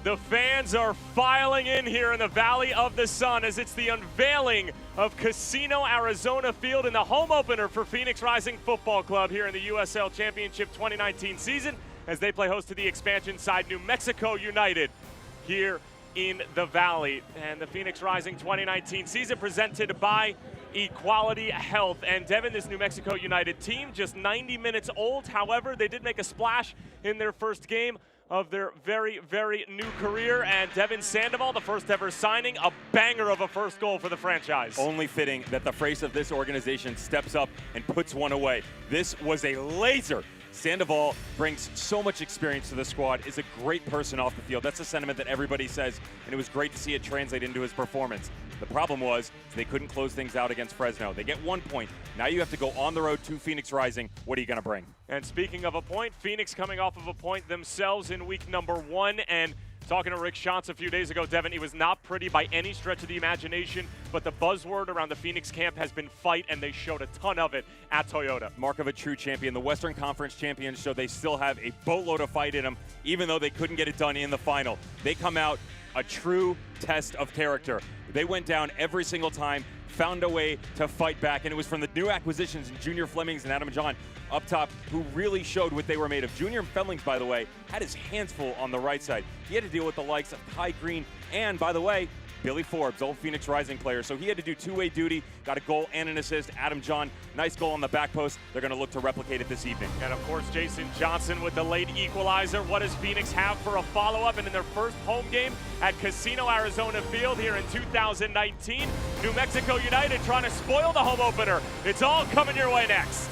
The fans are filing in here in the Valley of the Sun as it's the unveiling of Casino Arizona Field in the home opener for Phoenix Rising Football Club here in the USL Championship 2019 season as they play host to the expansion side New Mexico United here in the Valley. And the Phoenix Rising 2019 season presented by Equality Health. And Devin, this New Mexico United team, just 90 minutes old. However, they did make a splash in their first game of their very, very new career. And Devin Sandoval, the first ever signing, a banger of a first goal for the franchise. Only fitting that the face of this organization steps up and puts one away. This was a laser. Sandoval brings so much experience to the squad, is a great person off the field. That's a sentiment that everybody says, and it was great to see it translate into his performance. The problem was they couldn't close things out against Fresno. They get 1 point. Now you have to go on the road to Phoenix Rising. What are you going to bring? And speaking of a point, Phoenix coming off of a point themselves in week number 1. And talking to Rick Schantz a few days ago, Devin, it was not pretty by any stretch of the imagination, but the buzzword around the Phoenix camp has been fight, and they showed a ton of it at Toyota. Mark of a true champion. The Western Conference champions show they still have a boatload of fight in them, even though they couldn't get it done in the final. They come out a true test of character. They went down every single time, found a way to fight back, and it was from the new acquisitions in Junior Flemings and Adam John up top who really showed what they were made of. Junior Flemings, by the way, had his hands full on the right side. He had to deal with the likes of Kai Green and, by the way, Billy Forbes, old Phoenix Rising player. So he had to do two-way duty, got a goal and an assist. Adam John, nice goal on the back post. They're going to look to replicate it this evening. And of course, Jason Johnson with the late equalizer. What does Phoenix have for a follow-up? And in their first home game at Casino Arizona Field here in 2019, New Mexico United trying to spoil the home opener. It's all coming your way next.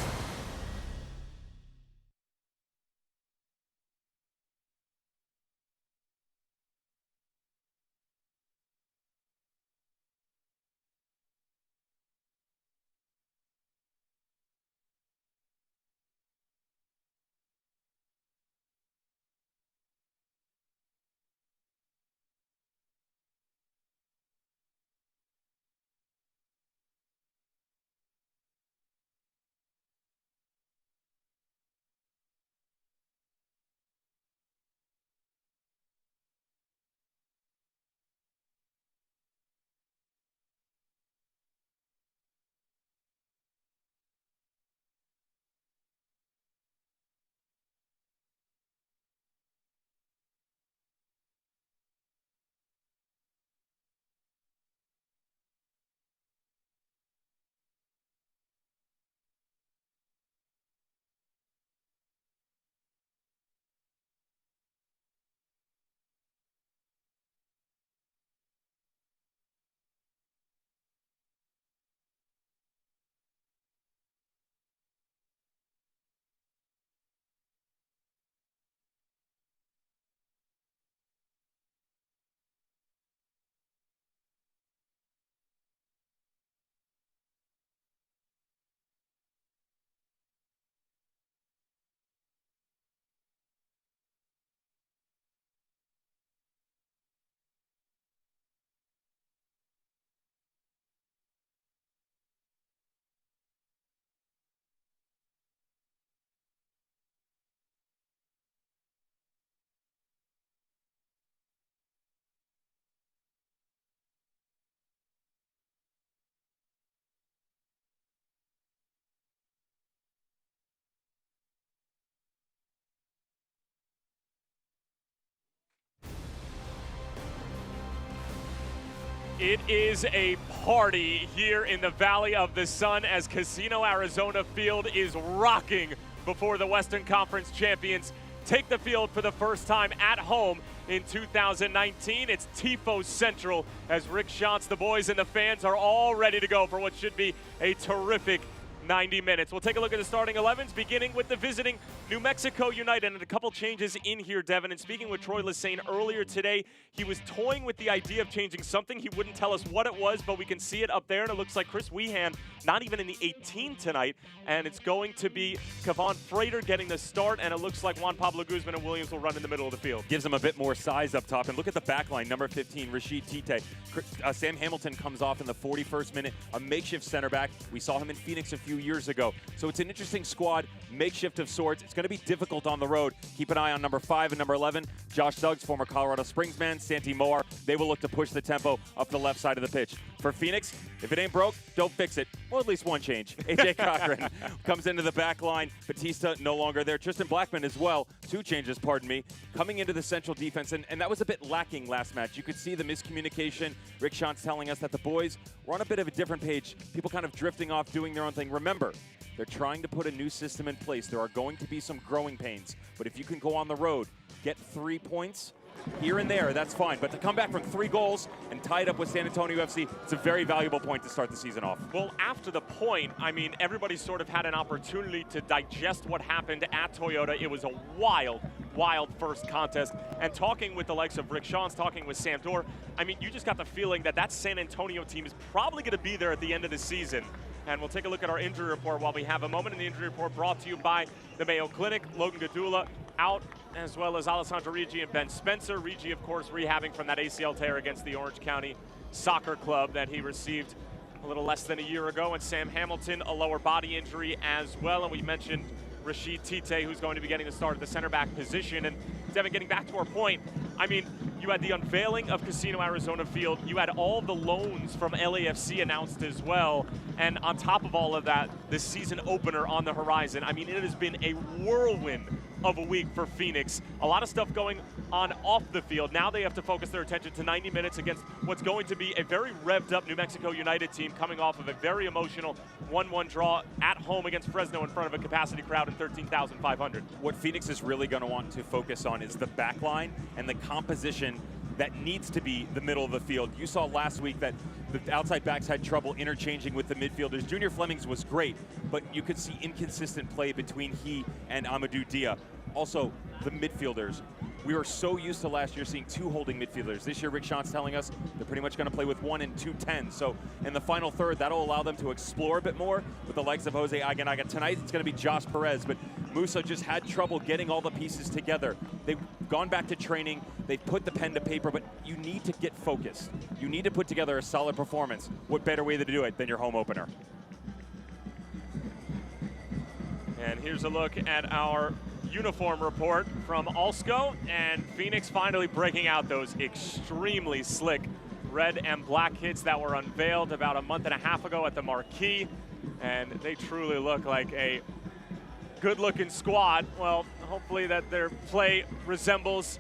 It is a party here in the Valley of the Sun as Casino Arizona Field is rocking before the Western Conference champions take the field for the first time at home in 2019. It's Tifo Central as Rick Schantz, the boys, and the fans are all ready to go for what should be a terrific 90 minutes. We'll take a look at the starting 11s, beginning with the visiting New Mexico United, and a couple changes in here, Devin. And speaking with Troy Lesane earlier today, he was toying with the idea of changing something. He wouldn't tell us what it was, but we can see it up there, and it looks like Chris Wehan not even in the 18 tonight, and it's going to be Kevon Frater getting the start, and it looks like Juan Pablo Guzman and Williams will run in the middle of the field. Gives them a bit more size up top, and look at the back line, number 15, Rashid Tite. Sam Hamilton comes off in the 41st minute, a makeshift center back. We saw him in Phoenix a few few years ago. So it's an interesting squad, makeshift of sorts. It's going to be difficult on the road. Keep an eye on number 5 and number 11. Josh Suggs, former Colorado Springs man, Santi Moar. They will look to push the tempo up the left side of the pitch. For Phoenix, if it ain't broke, don't fix it. Well, at least one change. A.J. Cochran comes into the back line. Batista no longer there. Tristan Blackman as well. 2 changes, pardon me, coming into the central defense. And that was a bit lacking last match. You could see the miscommunication. Rick Schantz telling us that the boys were on a bit of a different page. People kind of drifting off, doing their own thing. Remember, they're trying to put a new system in place. There are going to be some growing pains. But if you can go on the road, get 3 points here and there, that's fine. But to come back from 3 goals and tie it up with San Antonio FC, it's a very valuable point to start the season off. Well, after the point, I mean, everybody sort of had an opportunity to digest what happened at Toyota. It was a wild, wild first contest. And talking with the likes of Rick Schantz, talking with Sam Dorr, I mean, you just got the feeling that that San Antonio team is probably going to be there at the end of the season. And we'll take a look at our injury report while we have a moment. In the injury report brought to you by the Mayo Clinic. Logan Gadula out, as well as Alessandro Ricci and Ben Spencer. Ricci, of course, rehabbing from that ACL tear against the Orange County Soccer Club that he received a little less than a year ago. And Sam Hamilton, a lower body injury as well. And we mentioned Rashid Tite, who's going to be getting the start at the center back position. And Devin, getting back to our point, I mean, you had the unveiling of Casino Arizona Field. You had all the loans from LAFC announced as well. And on top of all of that, the season opener on the horizon. I mean, it has been a whirlwind of a week for Phoenix. A lot of stuff going on off the field. Now they have to focus their attention to 90 minutes against what's going to be a very revved up New Mexico United team coming off of a very emotional 1-1 draw at home against Fresno in front of a capacity crowd of 13,500. What Phoenix is really going to want to focus on is the back line and the composition that needs to be the middle of the field. You saw last week that the outside backs had trouble interchanging with the midfielders. Junior Flemings was great, but you could see inconsistent play between he and Amadou Dia. Also, the midfielders. We were so used to last year seeing 2 holding midfielders. This year, Rick Schantz telling us they're pretty much going to play with 1 and 2 10s. So in the final third, that'll allow them to explore a bit more with the likes of Jose Aguinaga. Tonight, it's going to be Josh Perez, but Musa just had trouble getting all the pieces together. They've gone back to training. They've put the pen to paper, but you need to get focused. You need to put together a solid performance. What better way to do it than your home opener? And here's a look at our uniform report from Alsco, and Phoenix finally breaking out those extremely slick red and black kits that were unveiled about a month and a half ago at the Marquee, and they truly look like a good-looking squad. Well, hopefully that their play resembles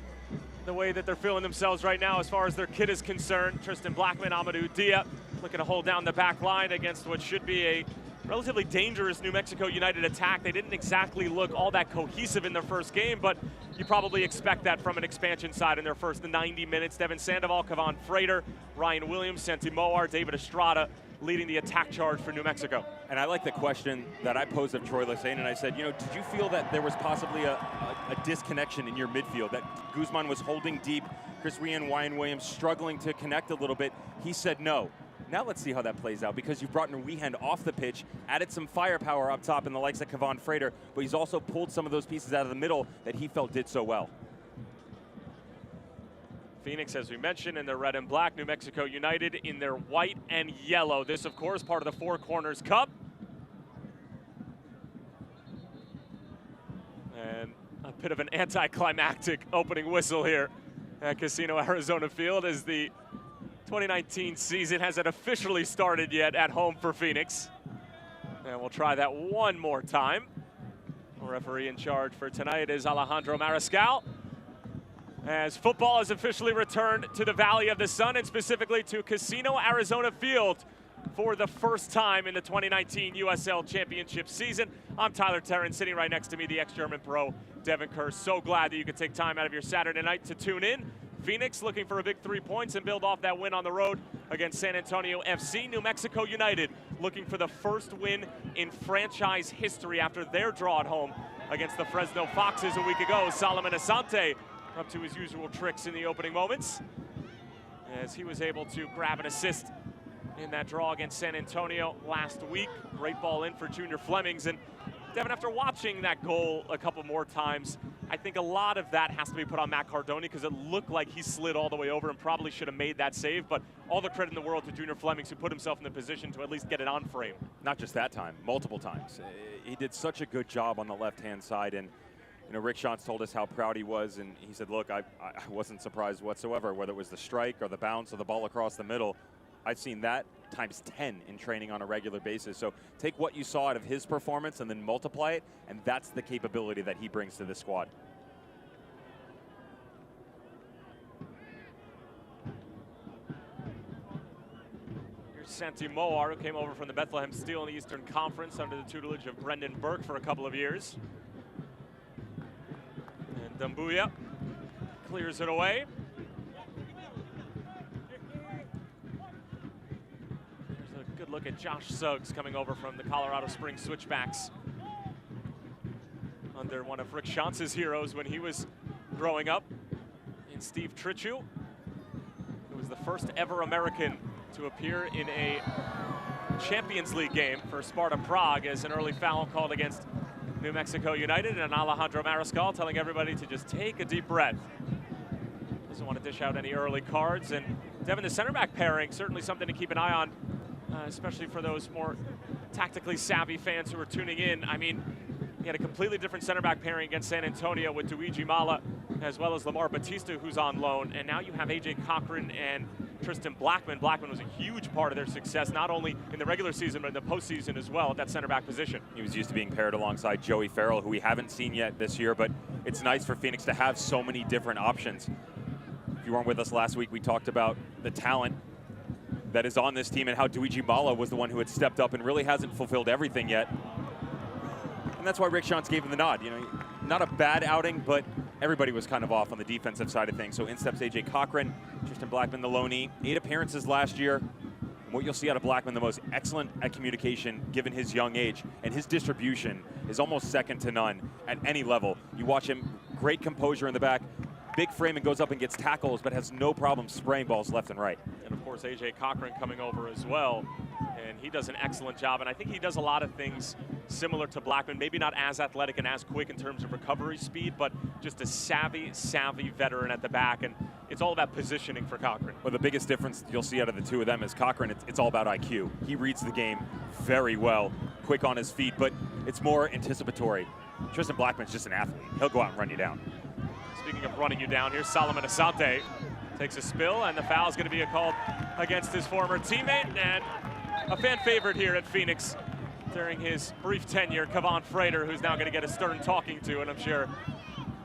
the way that they're feeling themselves right now as far as their kit is concerned. Tristan Blackman, Amadou Dia looking to hold down the back line against what should be a relatively dangerous New Mexico United attack. They didn't exactly look all that cohesive in their first game, but you probably expect that from an expansion side in their first 90 minutes. Devin Sandoval, Kavan Frater, Ryan Williams, Santi Moar, David Estrada leading the attack charge for New Mexico. And I like the question that I posed of Troy Lesane, and I said, you know, did you feel that there was possibly a disconnection in your midfield, that Guzman was holding deep, Chris Ryan and Ryan Williams struggling to connect a little bit? He said no. Now let's see how that plays out, because you've brought Weehand off the pitch, added some firepower up top in the likes of Kavan Frater, but he's also pulled some of those pieces out of the middle that he felt did so well. Phoenix, as we mentioned, in their red and black. New Mexico United in their white and yellow. This, of course, part of the Four Corners Cup. And a bit of an anticlimactic opening whistle here at Casino Arizona Field as the 2019 season hasn't officially started yet at home for Phoenix. And we'll try that one more time. The referee in charge for tonight is Alejandro Mariscal, as football has officially returned to the Valley of the Sun, and specifically to Casino Arizona Field for the first time in the 2019 USL Championship season. I'm Tyler Terran, sitting right next to me, the ex-German pro, Devin Kerr. So glad that you could take time out of your Saturday night to tune in. Phoenix looking for a big 3 points and build off that win on the road against San Antonio FC. New Mexico United looking for the first win in franchise history after their draw at home against the Fresno Foxes a week ago. Solomon Asante up to his usual tricks in the opening moments, as he was able to grab an assist in that draw against San Antonio last week. Great ball in for Junior Flemings. And Devin, after watching that goal a couple more times, I think a lot of that has to be put on Matt Cardone because it looked like he slid all the way over and probably should have made that save, but all the credit in the world to Junior Flemings, who put himself in the position to at least get it on frame. Not just that time, multiple times. He did such a good job on the left-hand side, and you know, Rick Schantz told us how proud he was, and he said, look, I wasn't surprised whatsoever, whether it was the strike or the bounce or the ball across the middle. I've seen that times 10 in training on a regular basis. So take what you saw out of his performance and then multiply it, and that's the capability that he brings to this squad. Here's Santi Moar, who came over from the Bethlehem Steel in the Eastern Conference under the tutelage of Brendan Burke for a couple of years. And Dumbuya clears it away. Good look at Josh Suggs coming over from the Colorado Springs Switchbacks under one of Rick Schantz's heroes when he was growing up, in Steve Trichu, who was the first ever American to appear in a Champions League game for Sparta Prague as an early foul called against New Mexico United, and Alejandro Mariscal telling everybody to just take a deep breath. Doesn't want to dish out any early cards, and Devin, the center back pairing, certainly something to keep an eye on. Especially for those more tactically savvy fans who are tuning in. I mean, he had a completely different center back pairing against San Antonio with Luigi Mala as well as Lamar Batista, who's on loan. And now you have AJ Cochran and Tristan Blackman. Blackman was a huge part of their success, not only in the regular season, but in the postseason as well at that center back position. He was used to being paired alongside Joey Farrell, who we haven't seen yet this year, but it's nice for Phoenix to have so many different options. If you weren't with us last week, we talked about the talent that is on this team and how Luigi Mala was the one who had stepped up and really hasn't fulfilled everything yet. And that's why Rick Schantz gave him the nod. You know, not a bad outing, but everybody was kind of off on the defensive side of things. So in steps AJ Cochran, Tristan Blackman, the loanee, 8 appearances last year. And what you'll see out of Blackman, the most excellent at communication given his young age, and his distribution is almost second to none at any level. You watch him, great composure in the back, big frame and goes up and gets tackles, but has no problem spraying balls left and right. And of course, AJ Cochran coming over as well, and he does an excellent job. And I think he does a lot of things similar to Blackman, maybe not as athletic and as quick in terms of recovery speed, but just a savvy veteran at the back. And it's all about positioning for Cochran. Well, the biggest difference you'll see out of the two of them is Cochran, it's all about IQ. He reads the game very well, quick on his feet, but it's more anticipatory. Tristan Blackman's just an athlete. He'll go out and run you down. Speaking of running you down, here's Solomon Asante. Takes a spill, and the foul is going to be called against his former teammate and a fan favorite here at Phoenix during his brief tenure, Kevon Frater, who's now going to get a stern talking to, and I'm sure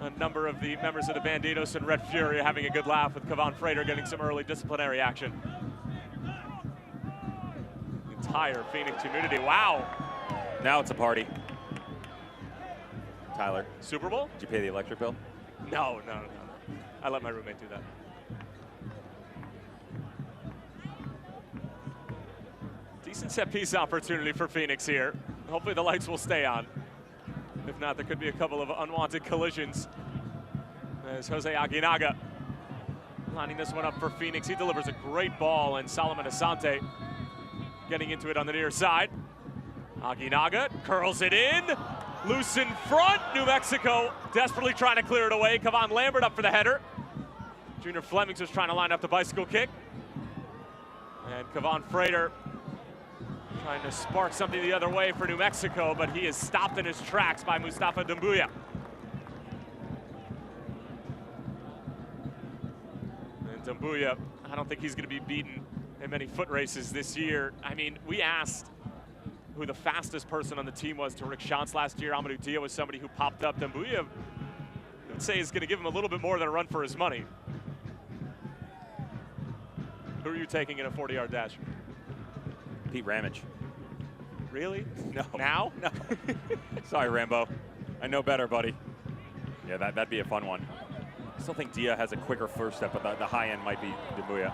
a number of the members of the Bandidos and Red Fury are having a good laugh with Kevon Frater getting some early disciplinary action. Entire Phoenix community, wow. Now it's a party. Tyler. Super Bowl? Did you pay the electric bill? No. I let my roommate do that. Decent set piece opportunity for Phoenix here. Hopefully the lights will stay on. If not, there could be a couple of unwanted collisions. As Jose Aguinaga lining this one up for Phoenix. He delivers a great ball, and Solomon Asante getting into it on the near side. Aguinaga curls it in. Loose in front, New Mexico desperately trying to clear it away. Kevon Lambert up for the header. Junior Flemings was trying to line up the bicycle kick. And Kevon Frater trying to spark something the other way for New Mexico, but he is stopped in his tracks by Mustafa Dumbuya. And Dumbuya, I don't think he's going to be beaten in many foot races this year. I mean, we asked who the fastest person on the team was to Rick Schantz last year. Amadou Dia was somebody who popped up. Dumbuya, I would say, is going to give him a little bit more than a run for his money. Who are you taking in a 40-yard dash? Pete Ramage. Really? No. Now? No. Sorry, Rambo. I know better, buddy. Yeah, that'd be a fun one. I still think Dia has a quicker first step, but the high end might be Dumbuya.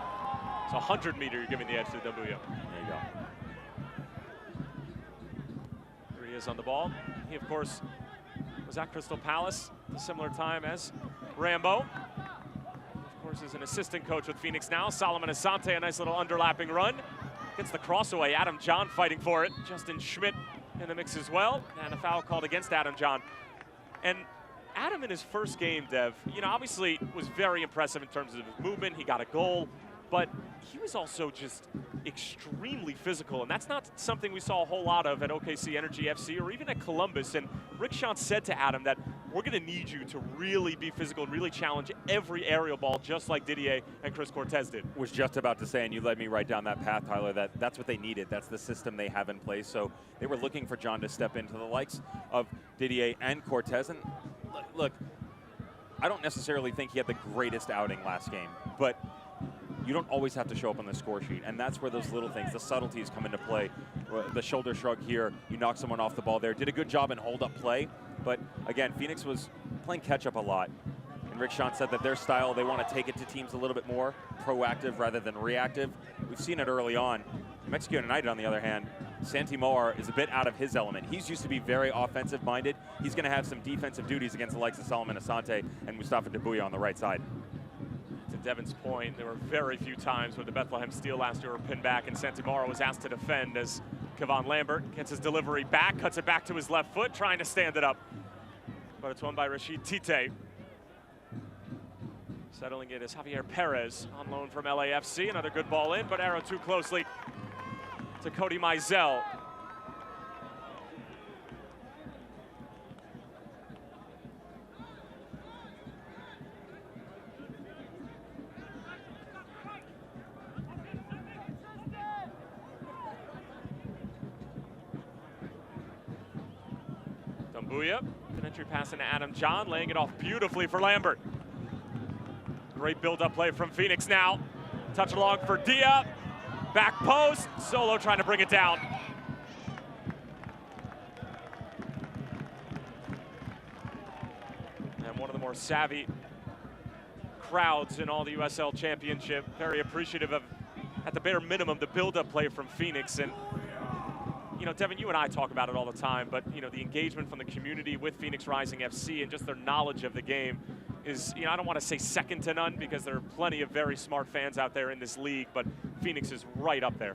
So 100-meter, you're giving the edge to Dumbuya. There you go. Here he is on the ball. He, of course, was at Crystal Palace at a similar time as Rambo. Of course, is an assistant coach with Phoenix now. Solomon Asante, a nice little underlapping run. Gets the cross away. Adam John fighting for it. Justin Schmidt in the mix as well. And a foul called against Adam John. And Adam in his first game, Dev, you know, obviously was very impressive in terms of his movement. He got a goal, but he was also just extremely physical, and that's not something we saw a whole lot of at OKC Energy FC or even at Columbus. And Rick Schantz said to Adam that we're going to need you to really be physical and really challenge every aerial ball, just like Didier and Chris Cortez did. Was just about to say, and you led me right down that path, Tyler, that's what they needed. That's the system they have in place. So they were looking for John to step into the likes of Didier and Cortez. And look, I don't necessarily think he had the greatest outing last game, but you don't always have to show up on the score sheet, and that's where those little things, the subtleties come into play. The shoulder shrug here, you knock someone off the ball there. Did a good job in hold-up play, but again, Phoenix was playing catch-up a lot. And Rick Schantz said that their style, they want to take it to teams a little bit more proactive rather than reactive. We've seen it early on. Mexico United, on the other hand, Santi Moar is a bit out of his element. He's used to be very offensive-minded. He's going to have some defensive duties against the likes of Solomon Asante and Mustafa Dabuya on the right side. To Devin's point, there were very few times where the Bethlehem Steel last year were pinned back and Santimaro was asked to defend as Kevon Lambert gets his delivery back, cuts it back to his left foot, trying to stand it up. But it's won by Rashid Tite. Settling it is Javier Perez on loan from LAFC. Another good ball in, but arrow too closely to Cody Mizell. Dumbuya, an entry pass into Adam John, laying it off beautifully for Lambert. Great build-up play from Phoenix now. Touch along for Dia. Back post, Solo trying to bring it down. And one of the more savvy crowds in all the USL Championship. Very appreciative of, at the bare minimum, the build-up play from Phoenix. And you know, Devin, you and I talk about it all the time, but you know, the engagement from the community with Phoenix Rising FC and just their knowledge of the game is, you know, I don't want to say second to none because there are plenty of very smart fans out there in this league, but Phoenix is right up there.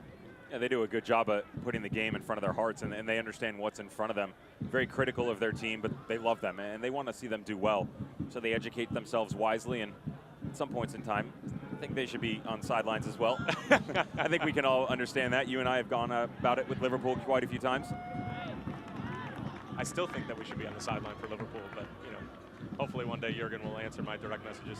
Yeah, they do a good job of putting the game in front of their hearts, and they understand what's in front of them. Very critical of their team, but they love them, and they want to see them do well. So they educate themselves wisely, and at some points in time, I think they should be on sidelines as well. I think we can all understand that. You and I have gone about it with Liverpool quite a few times. I still think that we should be on the sideline for Liverpool, but you know, hopefully one day Jurgen will answer my direct messages.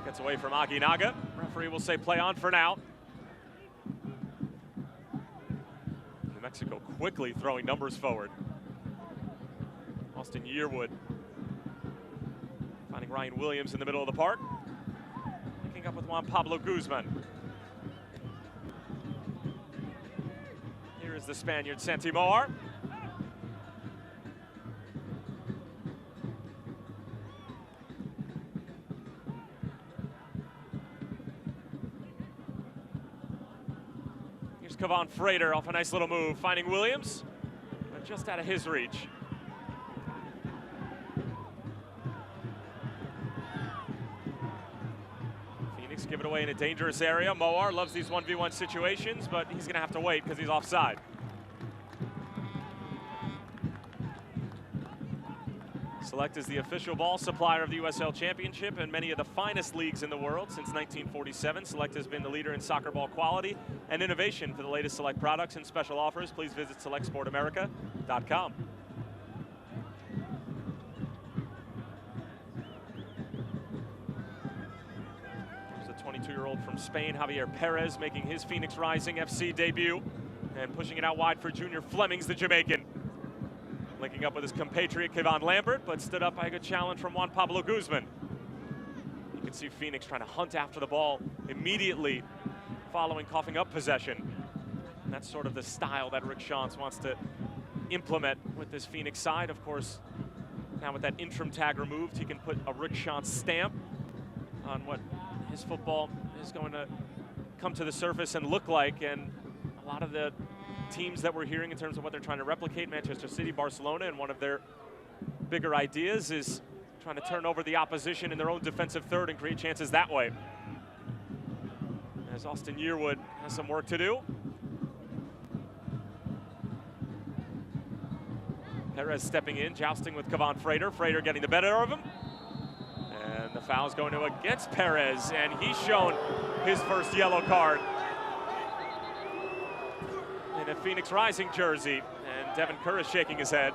Gets away from Aguinaga. Referee will say play on for now. New Mexico quickly throwing numbers forward. Austin Yearwood finding Ryan Williams in the middle of the park. Picking up with Juan Pablo Guzman. Here is the Spaniard Santi Moar. Here's Kevon Frater off a nice little move, finding Williams, but just out of his reach. Phoenix give it away in a dangerous area. Moar loves these 1v1 situations, but he's gonna have to wait because he's offside. Select is the official ball supplier of the USL Championship and many of the finest leagues in the world. Since 1947, Select has been the leader in soccer ball quality and innovation. For the latest Select products and special offers, please visit selectsportamerica.com. There's a 22-year-old from Spain, Javier Perez, making his Phoenix Rising FC debut and pushing it out wide for Junior Flemings, the Jamaican. Linking up with his compatriot Kevon Lambert, but stood up by a good challenge from Juan Pablo Guzman. You can see Phoenix trying to hunt after the ball immediately following coughing up possession. And that's sort of the style that Rick Schantz wants to implement with this Phoenix side. Of course, now with that interim tag removed, he can put a Rick Schantz stamp on what his football is going to come to the surface and look like. And a lot of the teams that we're hearing in terms of what they're trying to replicate, Manchester City, Barcelona, and one of their bigger ideas is trying to turn over the opposition in their own defensive third and create chances that way. As Austin Yearwood has some work to do. Perez stepping in, jousting with Kevon Frater. Frater getting the better of him. And the foul's going to against Perez, and he's shown his first yellow card in a Phoenix Rising jersey. And Devin Kerr is shaking his head.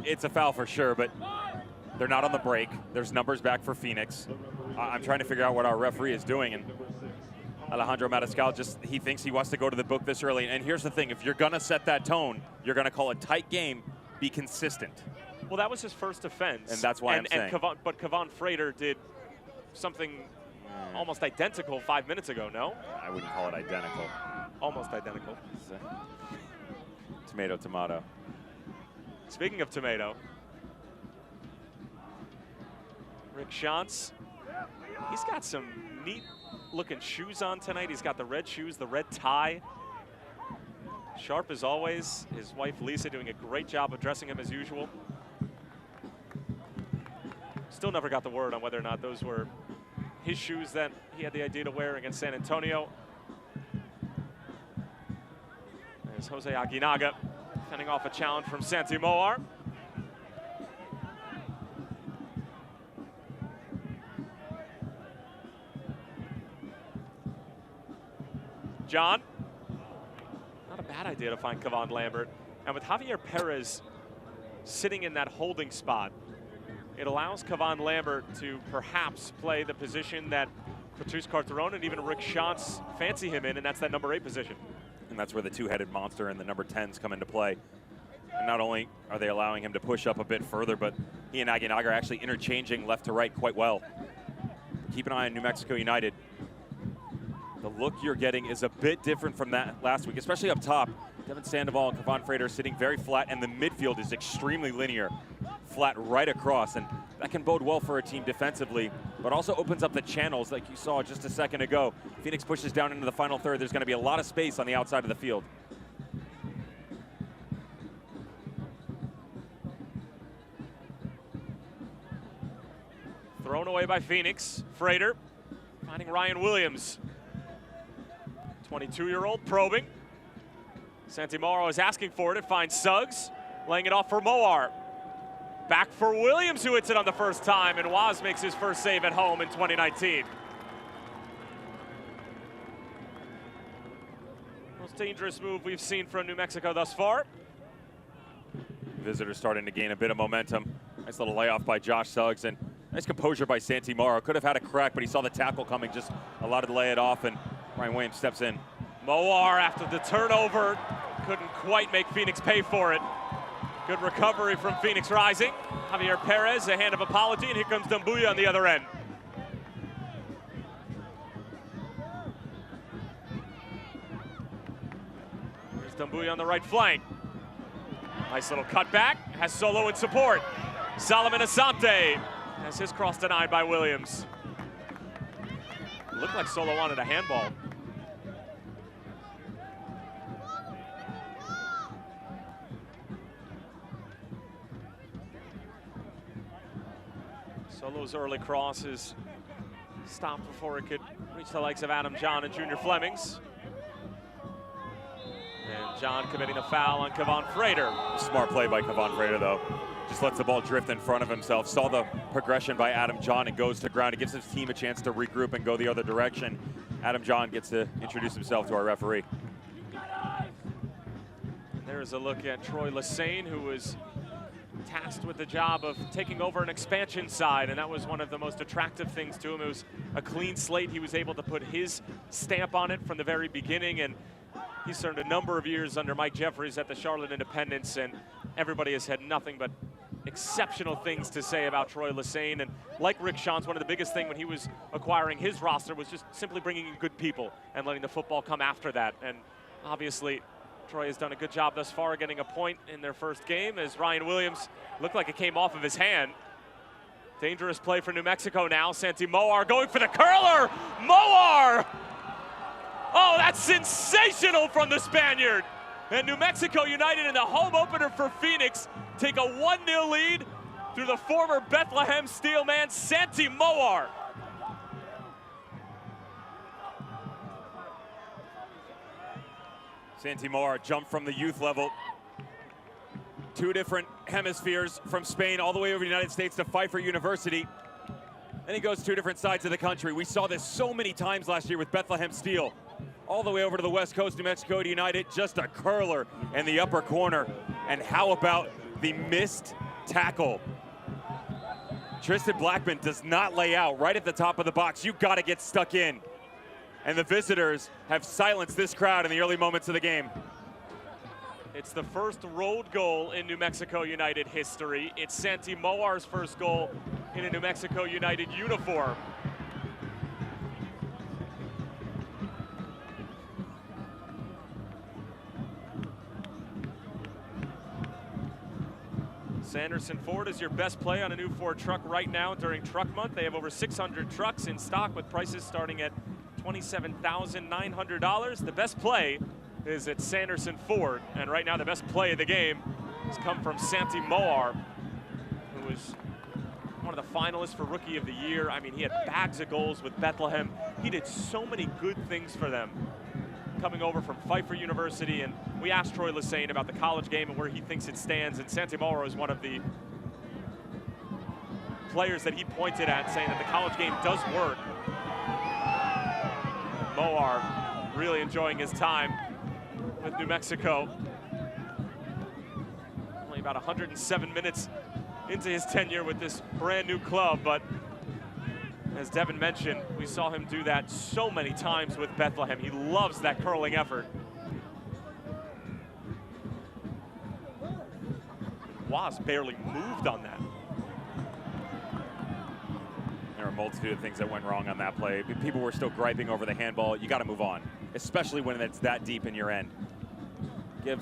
It's a foul for sure, but they're not on the break. There's numbers back for Phoenix. I'm trying to figure out what our referee is doing, and Alejandro Mariscal he thinks he wants to go to the book this early. And here's the thing, if you're gonna set that tone, you're gonna call a tight game, be consistent. Well, that was his first offense. And that's why I'm saying. But Kevon Frater did something almost identical 5 minutes ago, no? I wouldn't call it identical. Almost identical. Tomato, tomato. Speaking of tomato, Rick Schantz, he's got some neat looking shoes on tonight. He's got the red shoes, the red tie. Sharp as always. His wife Lisa doing a great job of dressing him as usual. Still never got the word on whether or not those were his shoes that he had the idea to wear against San Antonio. There's Jose Aguinaga fending off a challenge from Santi Moar. John, not a bad idea to find Kevon Lambert. And with Javier Perez sitting in that holding spot, it allows Kevon Lambert to perhaps play the position that Patrice Carteron and even Rick Schantz fancy him in, and that's that number 8 position. And that's where the two-headed monster and the number 10s come into play. And not only are they allowing him to push up a bit further, but he and Aguinaga are actually interchanging left to right quite well. Keep an eye on New Mexico United. The look you're getting is a bit different from that last week, especially up top. Devin Sandoval and Kevon Frater sitting very flat, and the midfield is extremely linear, flat right across, and that can bode well for a team defensively, but also opens up the channels like you saw just a second ago. Phoenix pushes down into the final third. There's going to be a lot of space on the outside of the field. Thrown away by Phoenix. Frater finding Ryan Williams. 22-year-old probing. Santi Moar is asking for it. It finds Suggs, laying it off for Moar. Back for Williams, who hits it on the first time, and Waz makes his first save at home in 2019. Most dangerous move we've seen from New Mexico thus far. Visitors starting to gain a bit of momentum. Nice little layoff by Josh Suggs, and nice composure by Santi Moar. Could have had a crack, but he saw the tackle coming, just allowed to lay it off, and Ryan Williams steps in. Moar, after the turnover, couldn't quite make Phoenix pay for it. Good recovery from Phoenix Rising. Javier Perez, a hand of apology, and here comes Dumbuya on the other end. Here's Dumbuya on the right flank. Nice little cutback, has Solo in support. Solomon Asante has his cross denied by Williams. Looked like Solo wanted a handball. Solo's early cross is stopped before it could reach the legs of Adam John and Junior Flemings. And John committing a foul on Kevon Frater. Smart play by Kevon Frater, though. Just lets the ball drift in front of himself. Saw the progression by Adam John and goes to ground. It gives his team a chance to regroup and go the other direction. Adam John gets to introduce himself to our referee. And there's a look at Troy Lesane, who was tasked with the job of taking over an expansion side, and that was one of the most attractive things to him. It was a clean slate. He was able to put his stamp on it from the very beginning, and he served a number of years under Mike Jeffries at the Charlotte Independence, and everybody has had nothing but exceptional things to say about Troy Lesane. And like Rick Schantz, one of the biggest things when he was acquiring his roster was just simply bringing in good people and letting the football come after that. And obviously, Troy has done a good job thus far getting a point in their first game, as Ryan Williams looked like it came off of his hand. Dangerous play for New Mexico now. Santi Moar going for the curler. Moar! Oh, that's sensational from the Spaniard. And New Mexico United in the home opener for Phoenix take a 1-0 lead through the former Bethlehem Steel man, Santi Moar. Santi Moar jumped from the youth level 2 different hemispheres, from Spain all the way over to the United States to fight for University. Then he goes 2 different sides of the country. We saw this so many times last year with Bethlehem Steel. All the way over to the West Coast, New Mexico to United, just a curler in the upper corner. And how about the missed tackle? Tristan Blackman does not lay out right at the top of the box. You gotta get stuck in. And the visitors have silenced this crowd in the early moments of the game. It's the first road goal in New Mexico United history. It's Santi Moar's first goal in a New Mexico United uniform. Sanderson Ford is your best play on a new Ford truck right now during Truck Month. They have over 600 trucks in stock with prices starting at $27,900. The best play is at Sanderson Ford, and right now the best play of the game has come from Santi Moar, who was one of the finalists for Rookie of the Year. I mean, he had bags of goals with Bethlehem. He did so many good things for them coming over from Pfeiffer University, and we asked Troy Lesane about the college game and where he thinks it stands, and Santi Moar is one of the players that he pointed at, saying that the college game does work. Moar really enjoying his time with New Mexico. Only about 107 minutes into his tenure with this brand new club, but as Devin mentioned, we saw him do that so many times with Bethlehem. He loves that curling effort. Was barely moved on that. There are a multitude of things that went wrong on that play. People were still griping over the handball. You got to move on, especially when it's that deep in your end. Give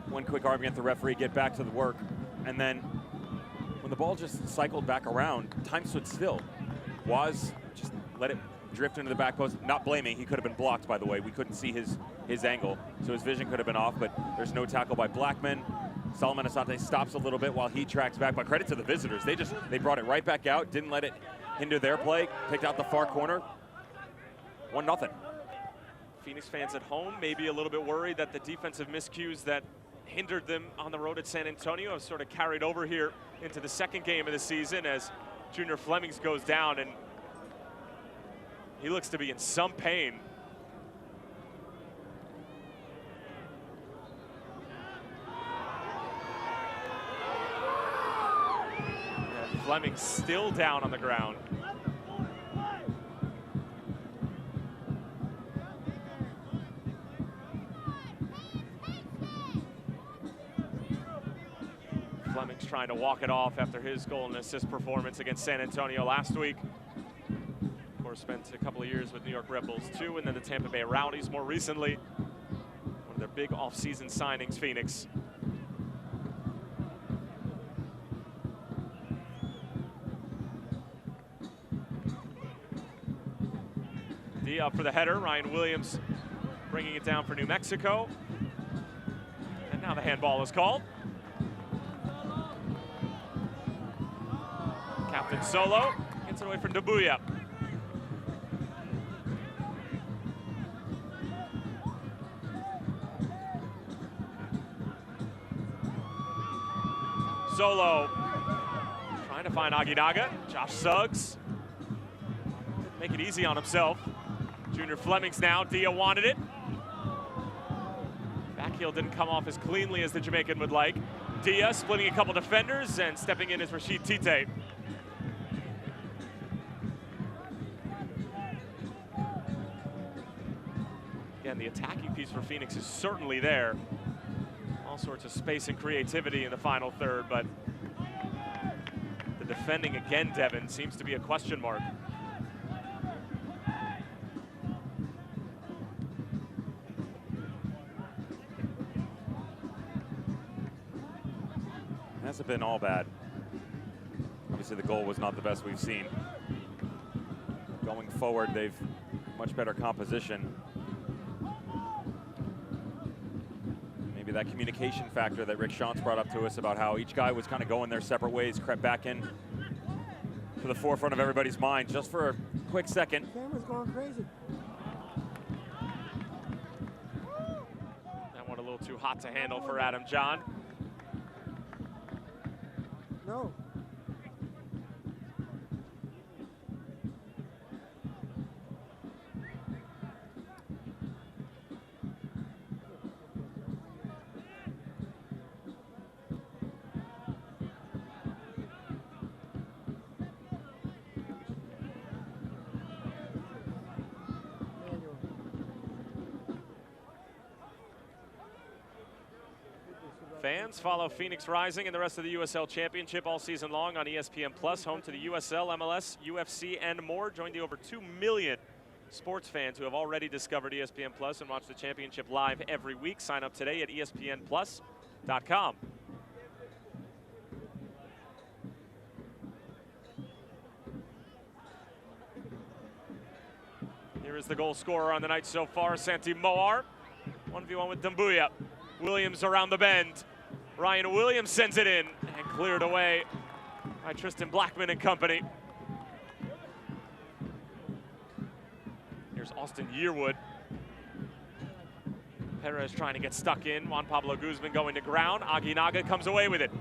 one quick argument to the referee, get back to the work, and then when the ball just cycled back around, time stood still. Was just let it drift into the back post. Not blaming, he could have been blocked, by the way. We couldn't see his angle, so his vision could have been off, but there's no tackle by Blackman. Solomon Asante stops a little bit while he tracks back, but credit to the visitors. They brought it right back out, didn't let it hinder their play, picked out the far corner. 1-0. Phoenix fans at home maybe a little bit worried that the defensive miscues that hindered them on the road at San Antonio have sort of carried over here into the second game of the season as Junior Flemings goes down, and he looks to be in some pain. And Flemings still down on the ground. Flemings trying to walk it off after his goal and assist performance against San Antonio last week. Of course, spent a couple of years with New York Red Bulls too, and then the Tampa Bay Rowdies more recently. One of their big off-season signings, Phoenix. D up for the header. Ryan Williams bringing it down for New Mexico. And now the handball is called. Captain Solo gets it away from Dabuya. Solo trying to find Aguinaga. Josh Suggs didn't make it easy on himself. Junior Flemings now. Dia wanted it. Back heel didn't come off as cleanly as the Jamaican would like. Dia splitting a couple defenders, and stepping in is Rashid Tite. Again, the attacking piece for Phoenix is certainly there. All sorts of space and creativity in the final third, but the defending again, Devin, seems to be a question mark. Hasn't been all bad. Obviously, the goal was not the best we've seen. Going forward, they've much better composition. Maybe that communication factor that Rick Shantz brought up to us about how each guy was kind of going their separate ways crept back in to the forefront of everybody's mind just for a quick second. Camera's going crazy. That one a little too hot to handle for Adam John. Fans, follow Phoenix Rising and the rest of the USL Championship all season long on ESPN Plus, home to the USL, MLS, UFC, and more. Join the over 2 million sports fans who have already discovered ESPN Plus and watch the championship live every week. Sign up today at espnplus.com. Here is the goal scorer on the night so far, Santi Moar. 1v1 with Dumbuya. Williams around the bend. Ryan Williams sends it in and cleared away by Tristan Blackman and company. Here's Austin Yearwood. Perez trying to get stuck in. Juan Pablo Guzman going to ground. Aguinaga comes away with it.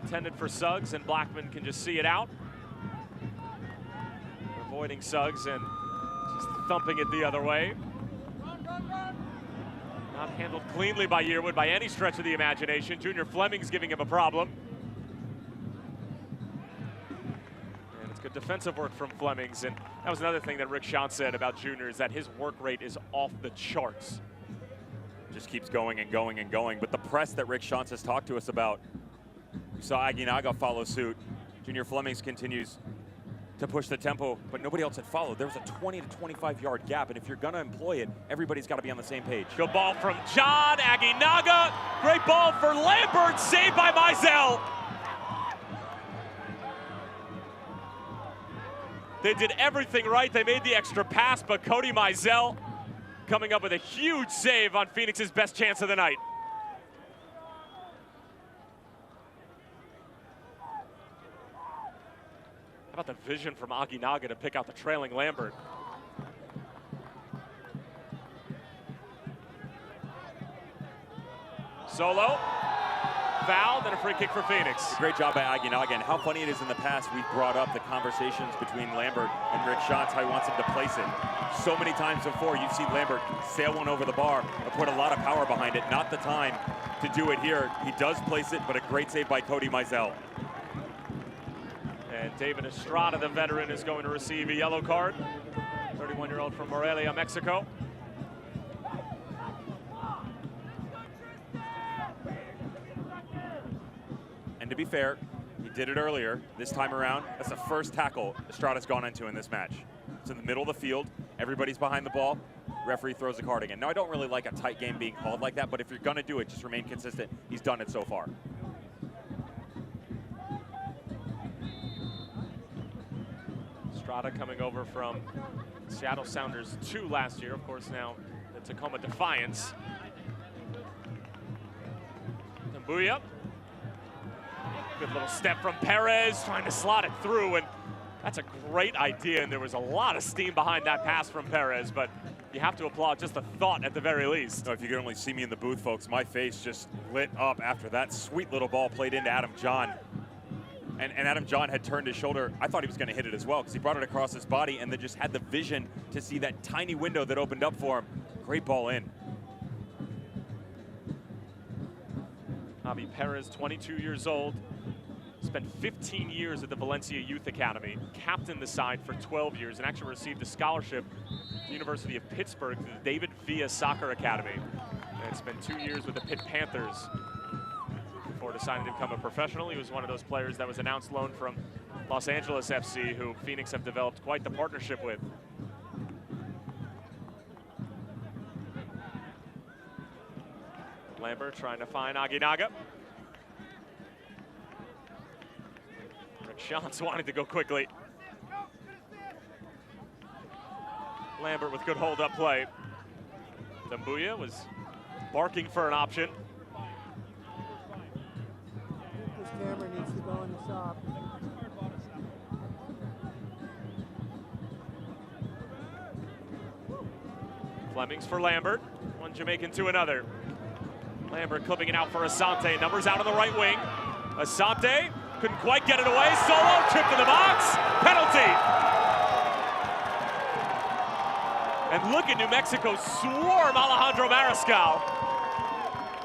Intended for Suggs, and Blackman can just see it out. Avoiding Suggs and just thumping it the other way. Not handled cleanly by Yearwood by any stretch of the imagination. Junior Fleming's giving him a problem. And it's good defensive work from Flemings. And that was another thing that Rick Schantz said about Junior, is that his work rate is off the charts. Just keeps going and going and going. But the press that Rick Schantz has talked to us about, we saw Aguinaga follow suit. Junior Flemings continues to push the tempo, but nobody else had followed. There was a 20 to 25 yard gap, and if you're gonna employ it, everybody's gotta be on the same page. Good ball from John Aguinaga. Great ball for Lambert, saved by Mizell. They did everything right. They made the extra pass, but Cody Mizell coming up with a huge save on Phoenix's best chance of the night. How about the vision from Aguinaga to pick out the trailing Lambert? Solo, foul, then a free kick for Phoenix. Great job by Aguinaga, and how funny it is in the past we've brought up the conversations between Lambert and Rick Schantz, how he wants him to place it. So many times before, you've seen Lambert sail one over the bar or put a lot of power behind it. Not the time to do it here. He does place it, but a great save by Cody Mizell. And David Estrada, the veteran, is going to receive a yellow card. 31-year-old from Morelia, Mexico. And to be fair, he did it earlier. This time around, that's the first tackle Estrada's gone into in this match. It's in the middle of the field. Everybody's behind the ball. Referee throws a card again. Now, I don't really like a tight game being called like that, but if you're going to do it, just remain consistent. He's done it so far. Estrada coming over from Seattle Sounders 2 last year. Of course, now the Tacoma Defiance. Dumbuya. Good little step from Perez, trying to slot it through, and that's a great idea, and there was a lot of steam behind that pass from Perez, but you have to applaud just the thought at the very least. No, if you could only see me in the booth, folks, my face just lit up after that sweet little ball played into Adam John. And Adam John had turned his shoulder. I thought he was going to hit it as well because he brought it across his body and then just had the vision to see that tiny window that opened up for him. Great ball in. Javier Perez, 22 years old, spent 15 years at the Valencia Youth Academy, captained the side for 12 years, and actually received a scholarship to the University of Pittsburgh through the David Villa Soccer Academy. And spent 2 years with the Pitt Panthers before deciding to become a professional. He was one of those players that was announced loan from Los Angeles FC, who Phoenix have developed quite the partnership with. Lambert trying to find Aguinaga. Rick Schantz wanting to go quickly. Lambert with good hold-up play. Dumbuya was barking for an option. This camera needs to go in the shop. Flemings for Lambert. One Jamaican to another. Lambert clipping it out for Asante. Numbers out on the right wing. Asante couldn't quite get it away. Solo, chip to the box. Penalty. And look at New Mexico swarm Alejandro Mariscal.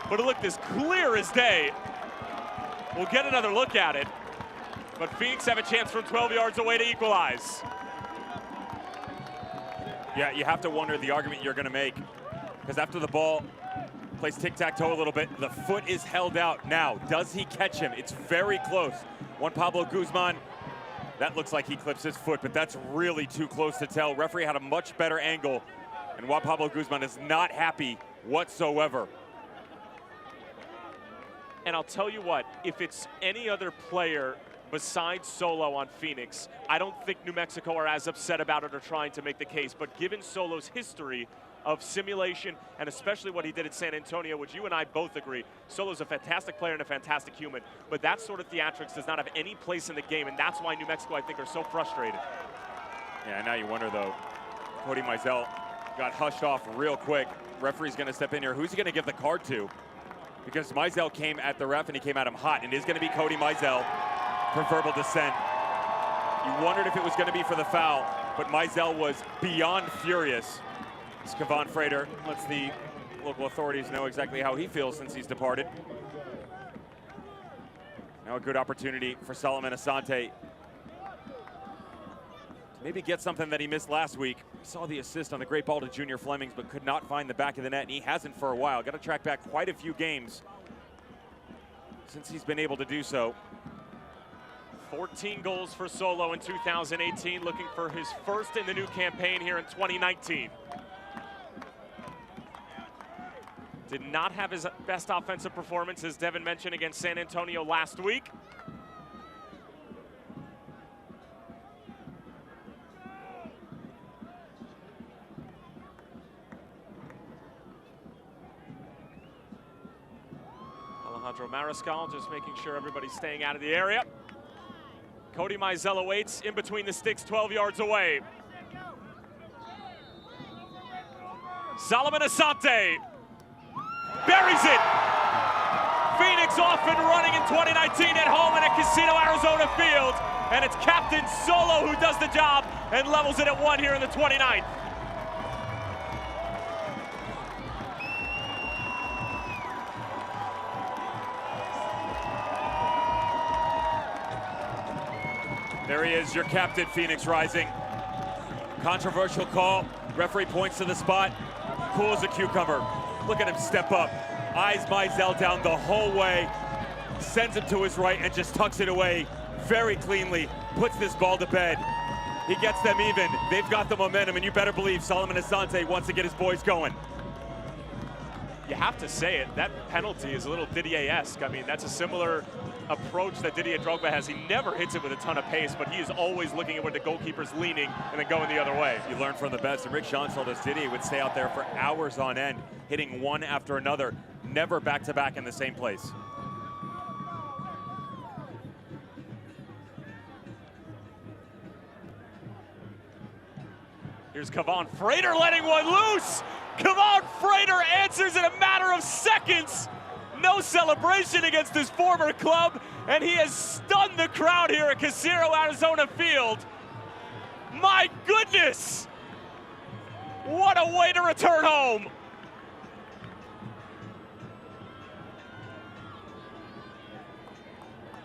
But it looked as clear as day. We'll get another look at it. But Phoenix have a chance from 12 yards away to equalize. Yeah, you have to wonder the argument you're going to make. Because after the ball plays tic-tac-toe a little bit, the foot is held out. Now, does he catch him? It's very close. Juan Pablo Guzman, that looks like he clips his foot, but that's really too close to tell. Referee had a much better angle, and Juan Pablo Guzman is not happy whatsoever. And I'll tell you what, if it's any other player besides Solo on Phoenix, I don't think New Mexico are as upset about it or trying to make the case. But given Solo's history of simulation, and especially what he did at San Antonio, which you and I both agree, Solo's a fantastic player and a fantastic human, but that sort of theatrics does not have any place in the game, and that's why New Mexico, I think, are so frustrated. Yeah, now you wonder, though. Cody Mizell got hushed off real quick. Referee's going to step in here. Who's he going to give the card to? Because Mizell came at the ref, and he came at him hot, and it is going to be Cody Mizell for verbal dissent. You wondered if it was going to be for the foul, but Mizell was beyond furious. Kevon Frater lets the local authorities know exactly how he feels since he's departed. Now a good opportunity for Solomon Asante to maybe get something that he missed last week. Saw the assist on the great ball to Junior Flemings, but could not find the back of the net, and he hasn't for a while. Got to track back quite a few games since he's been able to do so. 14 goals for Solo in 2018, looking for his first in the new campaign here in 2019. Did not have his best offensive performance, as Devin mentioned, against San Antonio last week. Alejandro Mariscal just making sure everybody's staying out of the area. Cody Mizell awaits in between the sticks, 12 yards away. Solomon Asante buries it. Phoenix off and running in 2019 at home and at Casino Arizona Field. And it's Captain Solo who does the job and levels it at 1 here in the 29th. There he is, your captain, Phoenix Rising. Controversial call. Referee points to the spot. Cool as a cucumber. Look at him step up. Eyes Mizell down the whole way. Sends him to his right and just tucks it away very cleanly. Puts this ball to bed. He gets them even. They've got the momentum, and you better believe Solomon Asante wants to get his boys going. You have to say it, that penalty is a little Didier-esque. I mean, that's a similar approach that Didier Drogba has. He never hits it with a ton of pace, but he is always looking at where the goalkeeper's leaning and then going the other way. You learn from the best. And Rick Sean told us Didier would stay out there for hours on end, hitting one after another, never back-to-back in the same place. Here's Kevon Frater letting one loose. Kevon Frater answers in a matter of seconds. No celebration against his former club, and he has stunned the crowd here at Casino Arizona Field. My goodness! What a way to return home.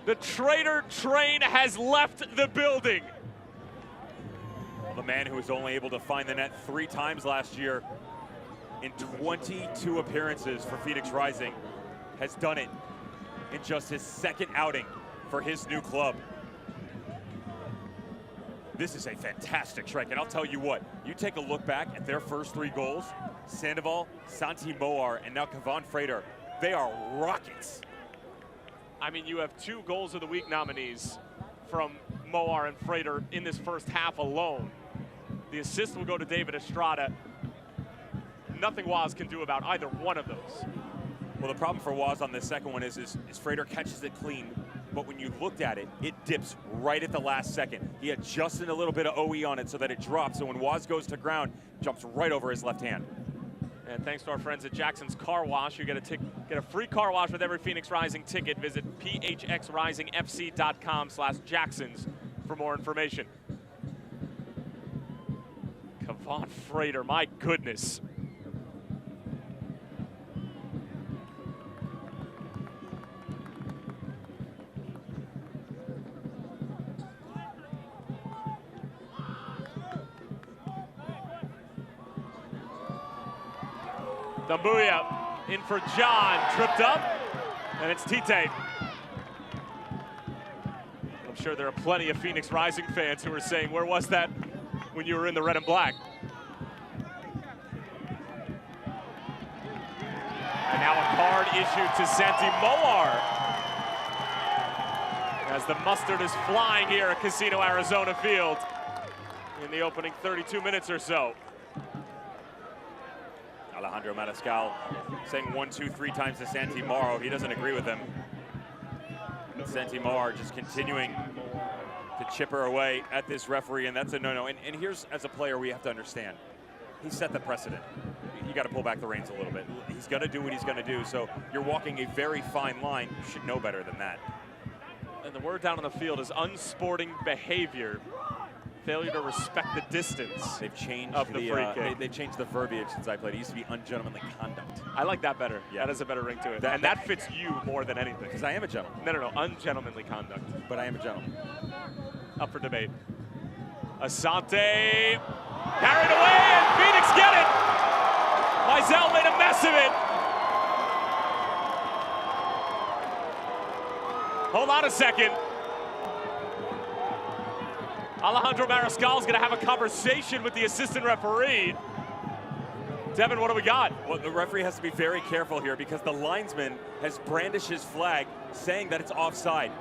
The traitor train has left the building. Well, the man who was only able to find the net 3 times last year in 22 appearances for Phoenix Rising has done it in just his second outing for his new club. This is a fantastic strike, and I'll tell you what, you take a look back at their first 3 goals, Sandoval, Santi Moar, and now Kevon Frater, they are rockets. I mean, you have 2 goals of the week nominees from Moar and Frater in this first half alone. The assist will go to David Estrada. Nothing Waz can do about either one of those. Well, the problem for Waz on this second one is Frater catches it clean, but when you looked at it, it dips right at the last second. He adjusted a little bit of OE on it so that it drops, so when Waz goes to ground, it jumps right over his left hand. And thanks to our friends at Jackson's Car Wash, you get a free car wash with every Phoenix Rising ticket. Visit phxrisingfc.com/Jacksons for more information. Kavon Frater, my goodness. Dambuya in for John, tripped up, and it's Tite. I'm sure there are plenty of Phoenix Rising fans who are saying, where was that when you were in the red and black? And now a card issued to Santi Moar as the mustard is flying here at Casino Arizona Field in the opening 32 minutes or so. Alejandro Mariscal saying 1, 2, 3 times to Santi Moar. He doesn't agree with him. Santi Moar just continuing to chipper away at this referee, and that's a no-no. And here's, as a player, we have to understand, he set the precedent. You got to pull back the reins a little bit. He's going to do what he's going to do, so you're walking a very fine line. You should know better than that. And the word down on the field is unsporting behavior. Failure to respect the distance. They've changed of the free kick. They've changed the verbiage since I played. It used to be ungentlemanly conduct. I like that better. Yeah. That has a better ring to it. And that fits you more than anything. Because I am a gentleman. No, ungentlemanly conduct. But I am a gentleman. Up for debate. Asante carried away, and Phoenix get it. Mizell made a mess of it. Hold on a second. Alejandro Mariscal's going to have a conversation with the assistant referee. Devin, what do we got? Well, the referee has to be very careful here because the linesman has brandished his flag saying that it's offside.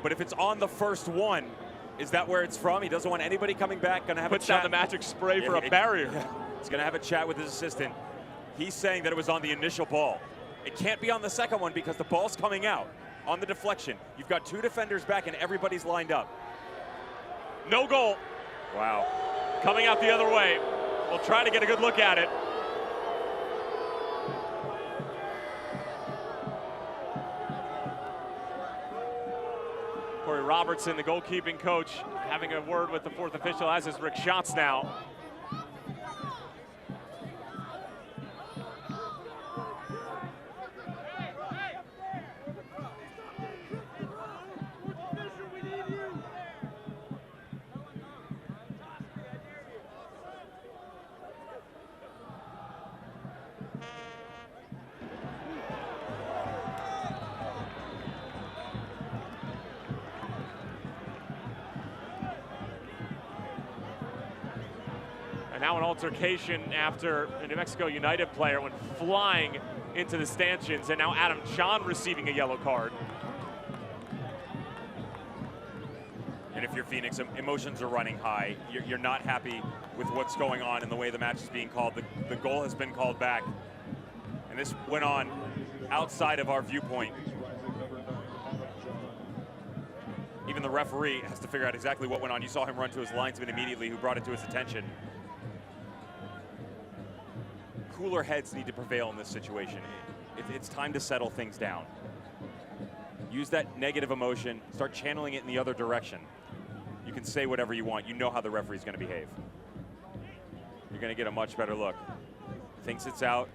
But if it's on the first one, is that where it's from? He doesn't want anybody coming back. Going to have Puts a chat. down the magic spray for a barrier. Yeah. He's going to have a chat with his assistant. He's saying that it was on the initial ball. It can't be on the second one because the ball's coming out on the deflection. You've got 2 defenders back and everybody's lined up. No goal. Wow. Coming out the other way. We'll try to get a good look at it. Corey Robertson, the goalkeeping coach, having a word with the 4th official, as is Rick Schatz now. And now an altercation after a New Mexico United player went flying into the stanchions, and now Adam John receiving a yellow card. And if you're Phoenix, emotions are running high. You're not happy with what's going on and the way the match is being called. The goal has been called back. And this went on outside of our viewpoint. Even the referee has to figure out exactly what went on. You saw him run to his linesman immediately, who brought it to his attention. Cooler heads need to prevail in this situation. It's time to settle things down. Use that negative emotion, start channeling it in the other direction. You can say whatever you want. You know how the referee's going to behave. You're going to get a much better look. Thinks it's out.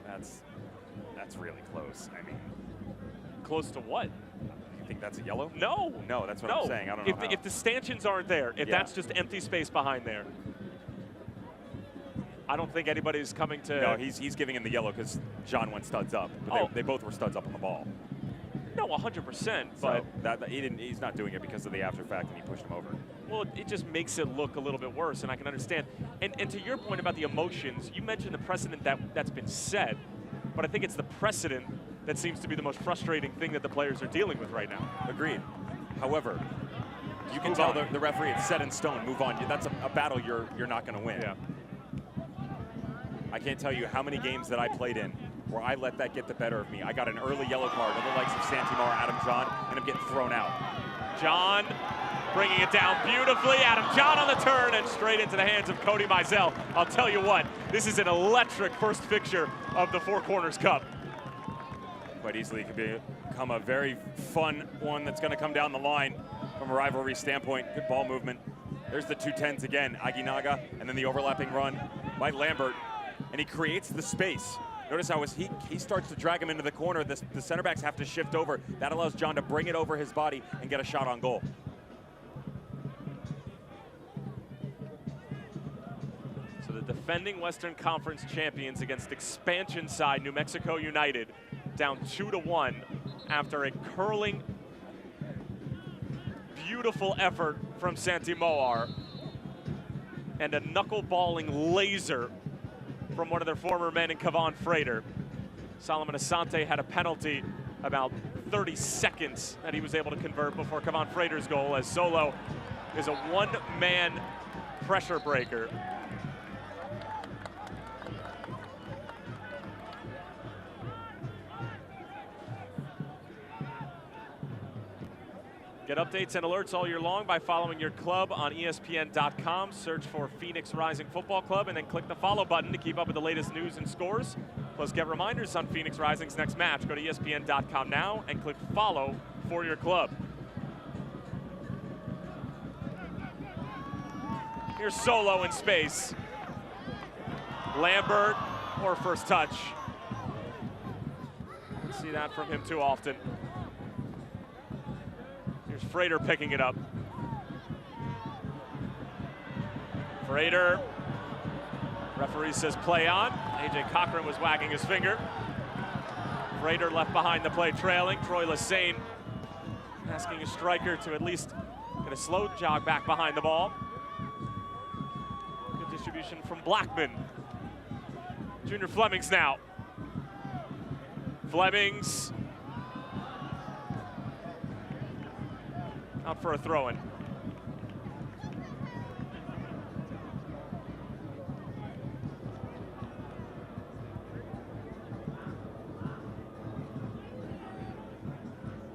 That's really close. I mean, Close to what? you think that's a yellow? No. No, that's what I'm saying. I don't know how. If the stanchions aren't there, if that's just empty space behind there, I don't think anybody's coming to... No, he's giving him the yellow because John went studs up. But they both were studs up on the ball. No, 100%, but... So he's not doing it because of the after fact and he pushed him over. Well, it just makes it look a little bit worse, and I can understand. And to your point about the emotions, you mentioned the precedent that's been set, but I think it's the precedent that seems to be the most frustrating thing that the players are dealing with right now. Agreed. However, you can tell the referee it's set in stone, move on. That's a battle you're not going to win. Yeah. I can't tell you how many games that I played in where I let that get the better of me. I got an early yellow card, and the likes of Santi Moar, Adam John, and I'm getting thrown out. John bringing it down beautifully. Adam John on the turn and straight into the hands of Cody Mizell. I'll tell you what, this is an electric first fixture of the Four Corners Cup. Quite easily could become a very fun one that's going to come down the line from a rivalry standpoint. Good ball movement. There's the 210s again, Aguinaga, and then the overlapping run by Lambert, and he creates the space. Notice how as he starts to drag him into the corner, the center backs have to shift over. That allows John to bring it over his body and get a shot on goal. So the defending Western Conference champions against expansion side New Mexico United, down 2-1 after a curling, beautiful effort from Santi Moar and a knuckleballing laser from one of their former men in Kavan Frater. Solomon Asante had a penalty about 30 seconds that he was able to convert before Kavan Frater's goal, as Solo is a one-man pressure breaker. Get updates and alerts all year long by following your club on ESPN.com. Search for Phoenix Rising Football Club and then click the follow button to keep up with the latest news and scores. Plus, get reminders on Phoenix Rising's next match. Go to ESPN.com now and click follow for your club. Here's Solo in space. Lambert or first touch. Don't see that from him too often. Here's Frater picking it up. Frater, referee says play on. AJ Cochran was wagging his finger. Frater left behind the play trailing. Troy Lassane asking his striker to at least get a slow jog back behind the ball. Good distribution from Blackman. Junior Flemings now. Flemings out for a throw-in.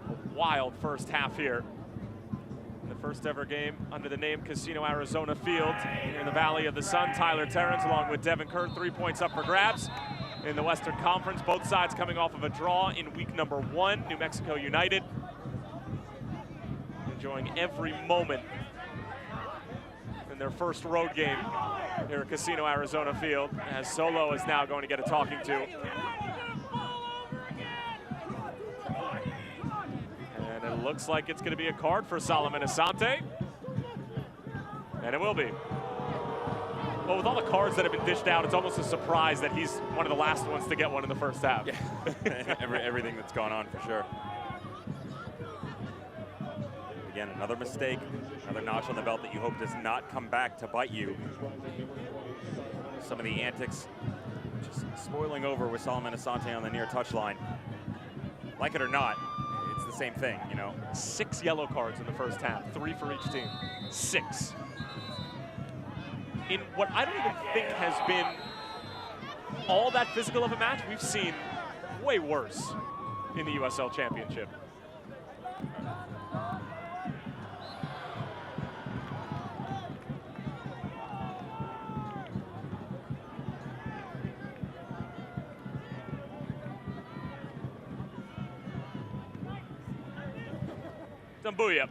A wild first half here. The first ever game under the name Casino Arizona Field here in the Valley of the Sun. Tyler Terrence along with Devin Kerr, 3 points up for grabs in the Western Conference. Both sides coming off of a draw in week number 1. New Mexico United enjoying every moment in their first road game here at Casino Arizona Field, as Solo is now going to get a talking to. And it looks like it's going to be a card for Solomon Asante. And it will be. Well, with all the cards that have been dished out, it's almost a surprise that he's one of the last ones to get one in the first half. Yeah. Everything that's gone on for sure. Again, another mistake, another notch on the belt that you hope does not come back to bite you. Some of the antics just spoiling over with Solomon Asante on the near touchline. Like it or not, it's the same thing, you know. 6 yellow cards in the first half, 3 for each team. 6. In what I don't even think has been all that physical of a match, we've seen way worse in the USL Championship. Dumbuya.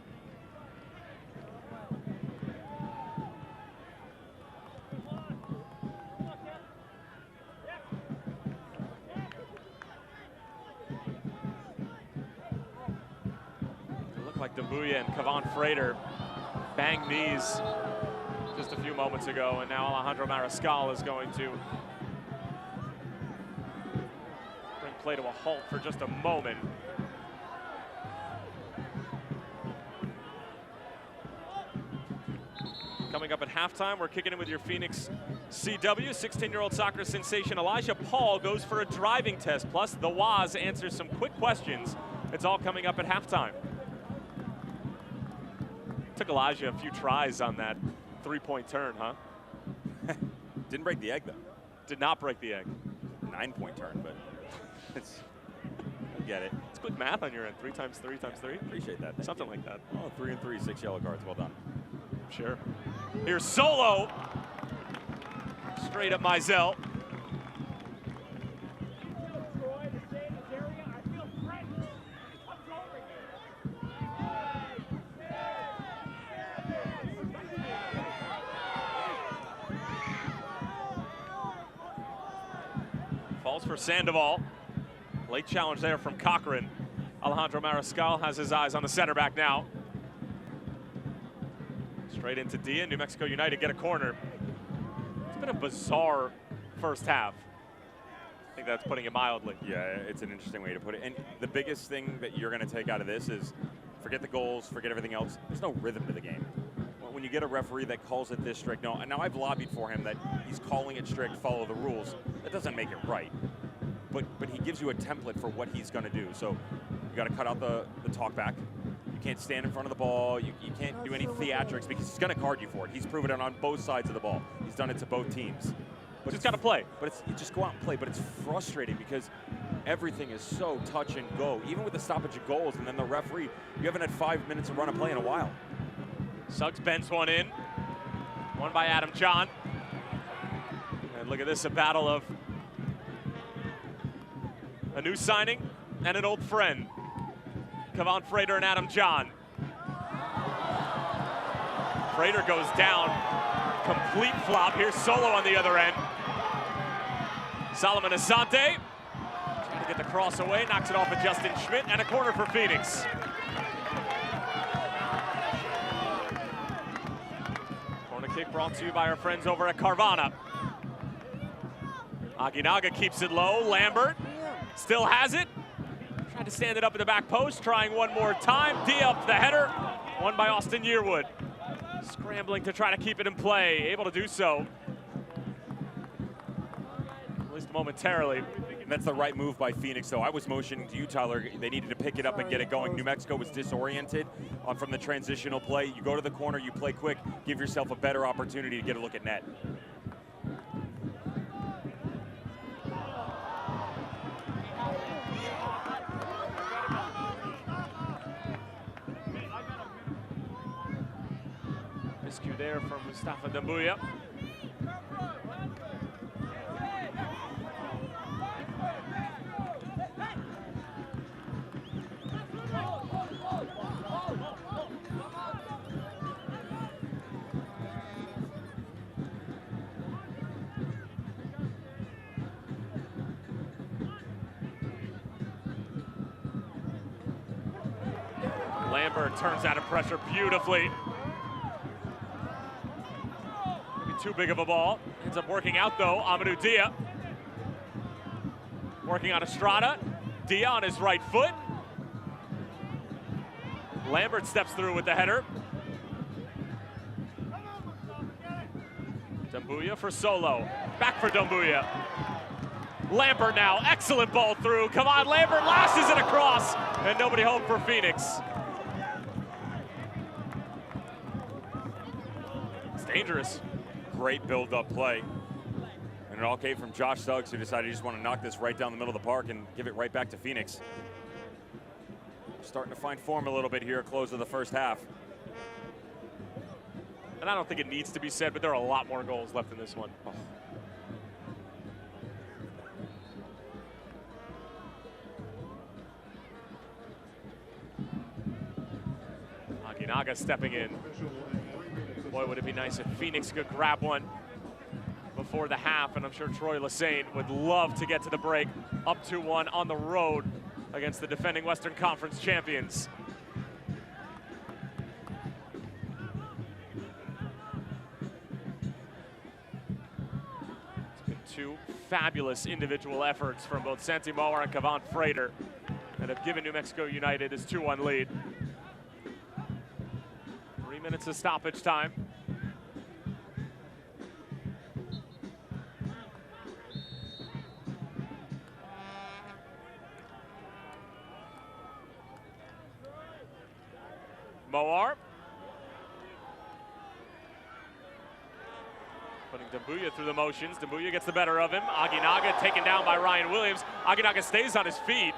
It looked like Dumbuya and Kavan Frater banged knees just a few moments ago, and now Alejandro Mariscal is going to bring play to a halt for just a moment. Coming up at halftime, we're kicking in with your Phoenix CW. 16-year-old soccer sensation Elijah Paul goes for a driving test. Plus, the Waz answers some quick questions. It's all coming up at halftime. Took Elijah a few tries on that 3-point turn, huh? Didn't break the egg, though. Did not break the egg. 9-point turn, but it's Get it. It's good math on your end. 3 times 3 times 3. Appreciate that. Thank Something you. like that. Oh, 3 and 3, 6 yellow cards. Well done. Sure. Here's Solo. Straight up Mizell. Falls for Sandoval. Late challenge there from Cochran. Alejandro Mariscal has his eyes on the center back now. Straight into Dia. New Mexico United get a corner. It's been a bizarre first half. I think that's putting it mildly. Yeah, it's an interesting way to put it. And the biggest thing that you're going to take out of this is forget the goals, forget everything else. There's no rhythm to the game. When you get a referee that calls it this strict, now I've lobbied for him that he's calling it strict, follow the rules. That doesn't make it right. But he gives you a template for what he's going to do. So you got to cut out the talk back. You can't stand in front of the ball. You can't do any theatrics because he's going to card you for it. He's proven it on both sides of the ball. He's done it to both teams. But it's got to play. But you just go out and play. But it's frustrating because everything is so touch and go. Even with the stoppage of goals and then the referee, you haven't had 5 minutes of run of play in a while. Suggs bends one in. One by Adam John. And look at this, a battle of a new signing and an old friend. Kevon Frater and Adam John. Frater goes down. Complete flop. Here's Solo on the other end. Solomon Asante trying to get the cross away. Knocks it off of Justin Schmidt. And a corner for Phoenix. Corner kick brought to you by our friends over at Carvana. Aguinaga keeps it low. Lambert still has it. Trying to stand it up in the back post. Trying one more time. D up the header. Won by Austin Yearwood. Scrambling to try to keep it in play. Able to do so. At least momentarily. And that's the right move by Phoenix, though. I was motioning to you, Tyler. They needed to pick it up and get it going. New Mexico was disoriented from the transitional play. You go to the corner, you play quick, give yourself a better opportunity to get a look at net. Miscue there from Mustafa Dambuya. Lambert turns out of pressure beautifully. Maybe too big of a ball. Ends up working out though. Amadou Dia. Working on Estrada. Dia on his right foot. Lambert steps through with the header. Dambuya for Solo. Back for Dambuya. Lambert now. Excellent ball through. Come on, Lambert lashes it across. And nobody home for Phoenix. Dangerous. Great build-up play. And it all came from Josh Suggs, who decided he just want to knock this right down the middle of the park and give it right back to Phoenix. Starting to find form a little bit here at close of the first half. And I don't think it needs to be said, but there are a lot more goals left in this one. Oh. Aguinaga stepping in. Boy, would it be nice if Phoenix could grab one before the half, and I'm sure Troy Lesane would love to get to the break. Up 2-1 on the road against the defending Western Conference champions. It's been two fabulous individual efforts from both Santi Mawar and Kevon Frater that have given New Mexico United this 2-1 lead. 3 minutes of stoppage time. Mawar. Putting Dambuya through the motions. Dambuya gets the better of him. Aguinaga taken down by Ryan Williams. Aguinaga stays on his feet.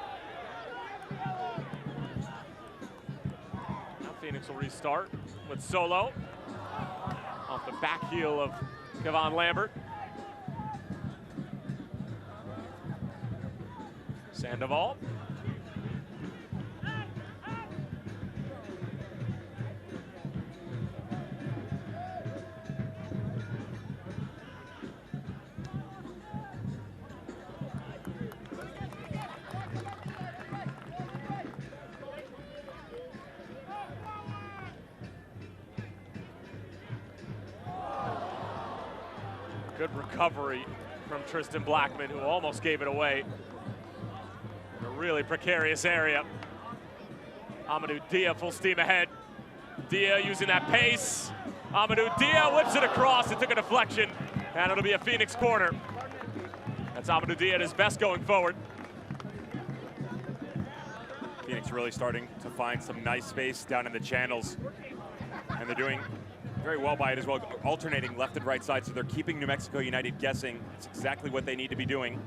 Now Phoenix will restart with Solo. Off the back heel of Kevon Lambert. Sandoval. Good recovery from Tristan Blackman, who almost gave it away. In a really precarious area. Amadou Dia full steam ahead. Dia using that pace. Amadou Dia whips it across. It took a deflection, and it'll be a Phoenix corner. That's Amadou Dia at his best going forward. Phoenix really starting to find some nice space down in the channels, and they're doing very well by it as well, alternating left and right side, so they're keeping New Mexico United guessing. It's exactly what they need to be doing.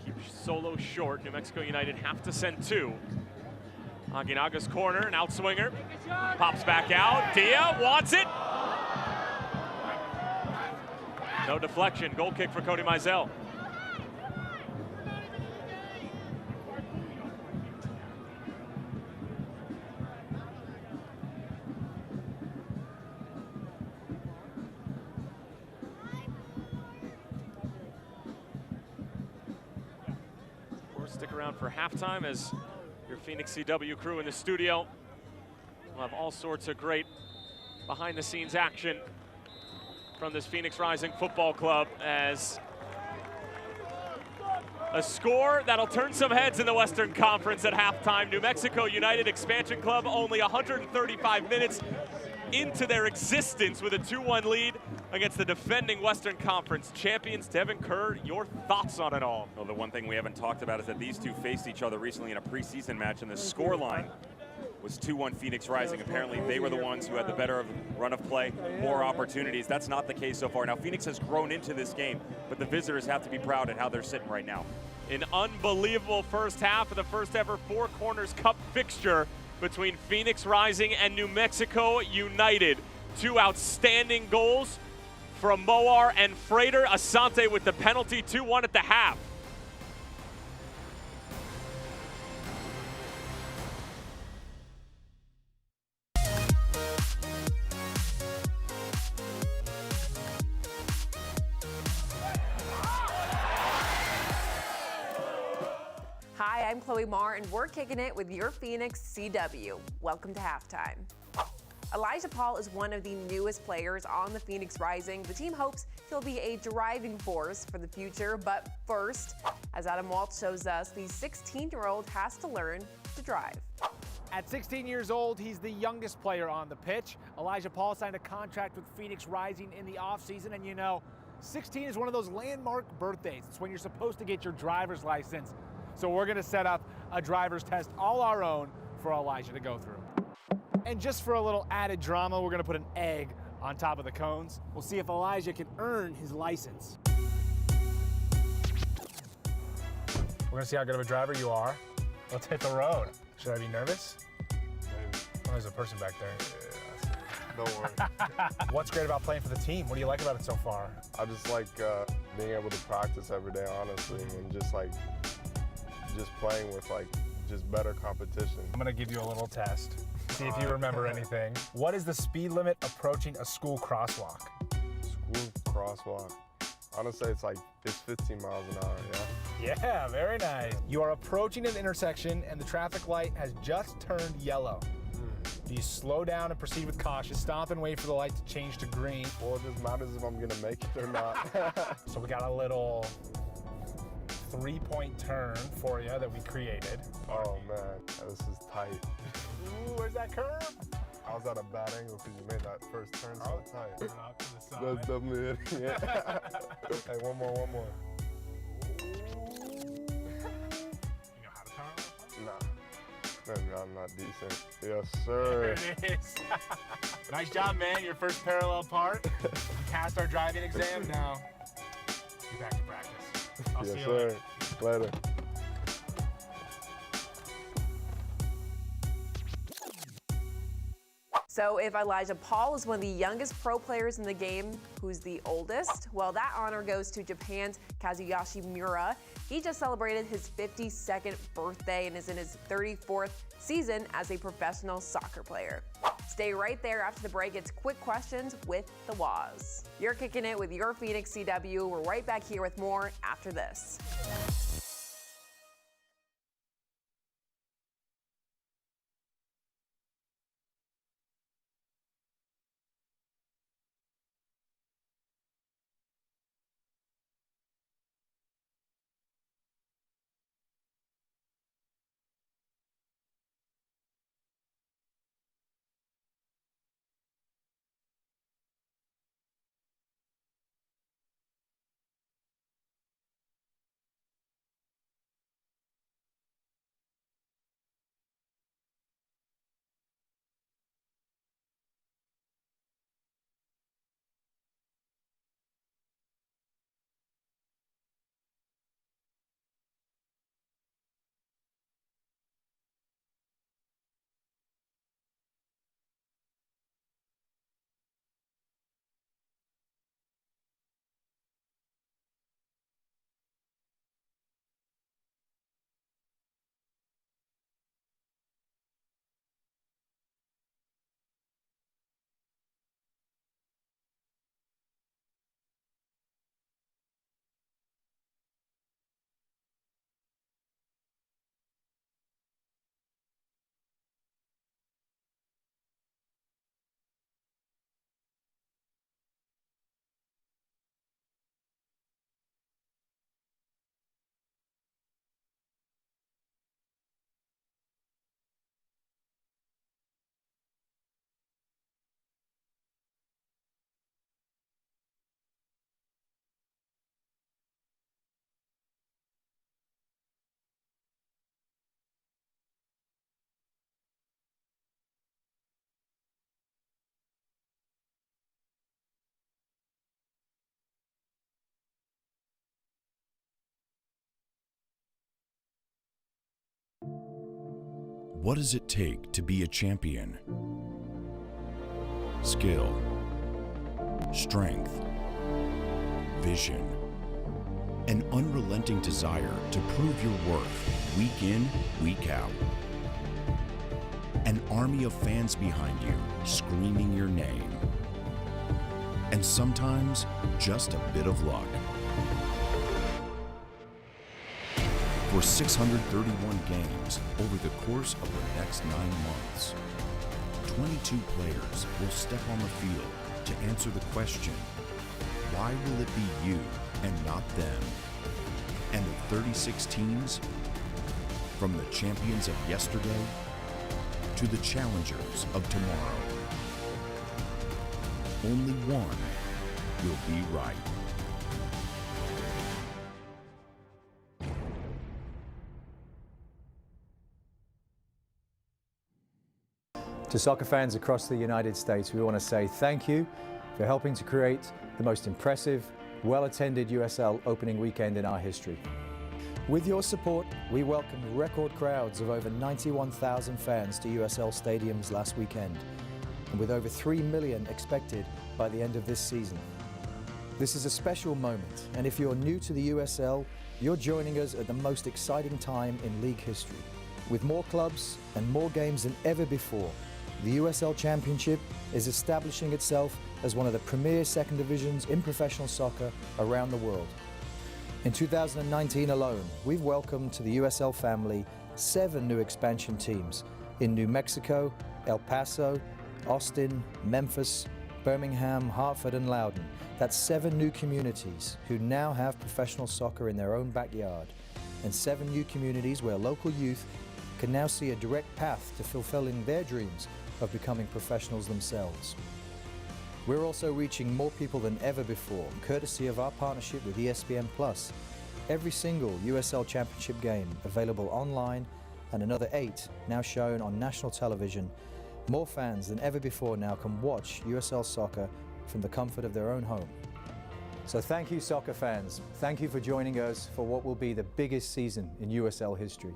Keep Solo short. New Mexico United have to send two. Aguinaga's corner, an outswinger. Pops back out. Dia wants it. No deflection. Goal kick for Cody Mizell. Stick around for halftime as your Phoenix CW crew in the studio will have all sorts of great behind-the-scenes action from this Phoenix Rising Football Club, as a score that'll turn some heads in the Western Conference at halftime. New Mexico United Expansion Club only 135 minutes into their existence with a 2-1 lead against the defending Western Conference champions. Devin Kerr, your thoughts on it all? Well, the one thing we haven't talked about is that these two faced each other recently in a preseason match, and the scoreline was 2-1 Phoenix Rising. Apparently they were the ones who had the better run of play, more opportunities. That's not the case so far. Now Phoenix has grown into this game, but the visitors have to be proud at how they're sitting right now. An unbelievable first half of the first ever Four Corners Cup fixture between Phoenix Rising and New Mexico United. Two outstanding goals from Moar and Freighter. Asante with the penalty, 2-1 at the half. Hi, I'm Chloe Marr, and we're kicking it with your Phoenix CW. Welcome to halftime. Elijah Paul is one of the newest players on the Phoenix Rising. The team hopes he'll be a driving force for the future, but first, as Adam Waltz shows us, the 16-year-old has to learn to drive. At 16 years old, he's the youngest player on the pitch. Elijah Paul signed a contract with Phoenix Rising in the offseason, and you know, 16 is one of those landmark birthdays. It's when you're supposed to get your driver's license. So we're gonna set up a driver's test all our own for Elijah to go through. And just for a little added drama, we're gonna put an egg on top of the cones. We'll see if Elijah can earn his license. We're gonna see how good of a driver you are. Let's hit the road. Should I be nervous? Maybe. Oh, there's a person back there. Yeah, don't worry. What's great about playing for the team? What do you like about it so far? I just like being able to practice every day, honestly, and just playing with just better competition. I'm gonna give you a little test. See if you remember anything. What is the speed limit approaching a school crosswalk? School crosswalk. Honestly, it's 15 miles an hour, yeah? Yeah, very nice. You are approaching an intersection and the traffic light has just turned yellow. Do you slow down and proceed with caution, stop and wait for the light to change to green? Well, it just matters if I'm gonna make it or not. So we got a little 3-point turn for you that we created. Oh man, this is tight. Ooh, where's that curve? I was at a bad angle because you made that first turn so tight. Turn off to the side. That's definitely it, yeah. Hey, one more. You know how to turn? Nah, maybe I'm not decent. Yes, sir. There it is. Nice job, man. Your first parallel part. You passed our driving exam. Now, get back to practice. I'll Yes, see you sir. Later. So if Elijah Paul is one of the youngest pro players in the game, who's the oldest? Well, that honor goes to Japan's Kazuyoshi Miura. He just celebrated his 52nd birthday and is in his 34th season as a professional soccer player. Stay right there after the break. It's quick questions with the Waz. You're kicking it with your Phoenix CW. We're right back here with more after this. What does it take to be a champion? Skill, strength, vision, an unrelenting desire to prove your worth week in, week out. An army of fans behind you screaming your name. And sometimes just a bit of luck. For 631 games over the course of the next 9 months, 22 players will step on the field to answer the question, why will it be you and not them? And the 36 teams, from the champions of yesterday to the challengers of tomorrow, only one will be right. To soccer fans across the United States, we want to say thank you for helping to create the most impressive, well-attended USL opening weekend in our history. With your support, we welcomed record crowds of over 91,000 fans to USL stadiums last weekend, and with over 3 million expected by the end of this season. This is a special moment, and if you're new to the USL, you're joining us at the most exciting time in league history. With more clubs and more games than ever before, the USL Championship is establishing itself as one of the premier second divisions in professional soccer around the world. In 2019 alone, we've welcomed to the USL family 7 new expansion teams in New Mexico, El Paso, Austin, Memphis, Birmingham, Hartford and Loudoun. That's 7 new communities who now have professional soccer in their own backyard, and 7 new communities where local youth can now see a direct path to fulfilling their dreams of becoming professionals themselves. We're also reaching more people than ever before, courtesy of our partnership with ESPN+. Every single USL Championship game available online, and another 8 now shown on national television. More fans than ever before now can watch USL soccer from the comfort of their own home. So thank you, soccer fans. Thank you for joining us for what will be the biggest season in USL history.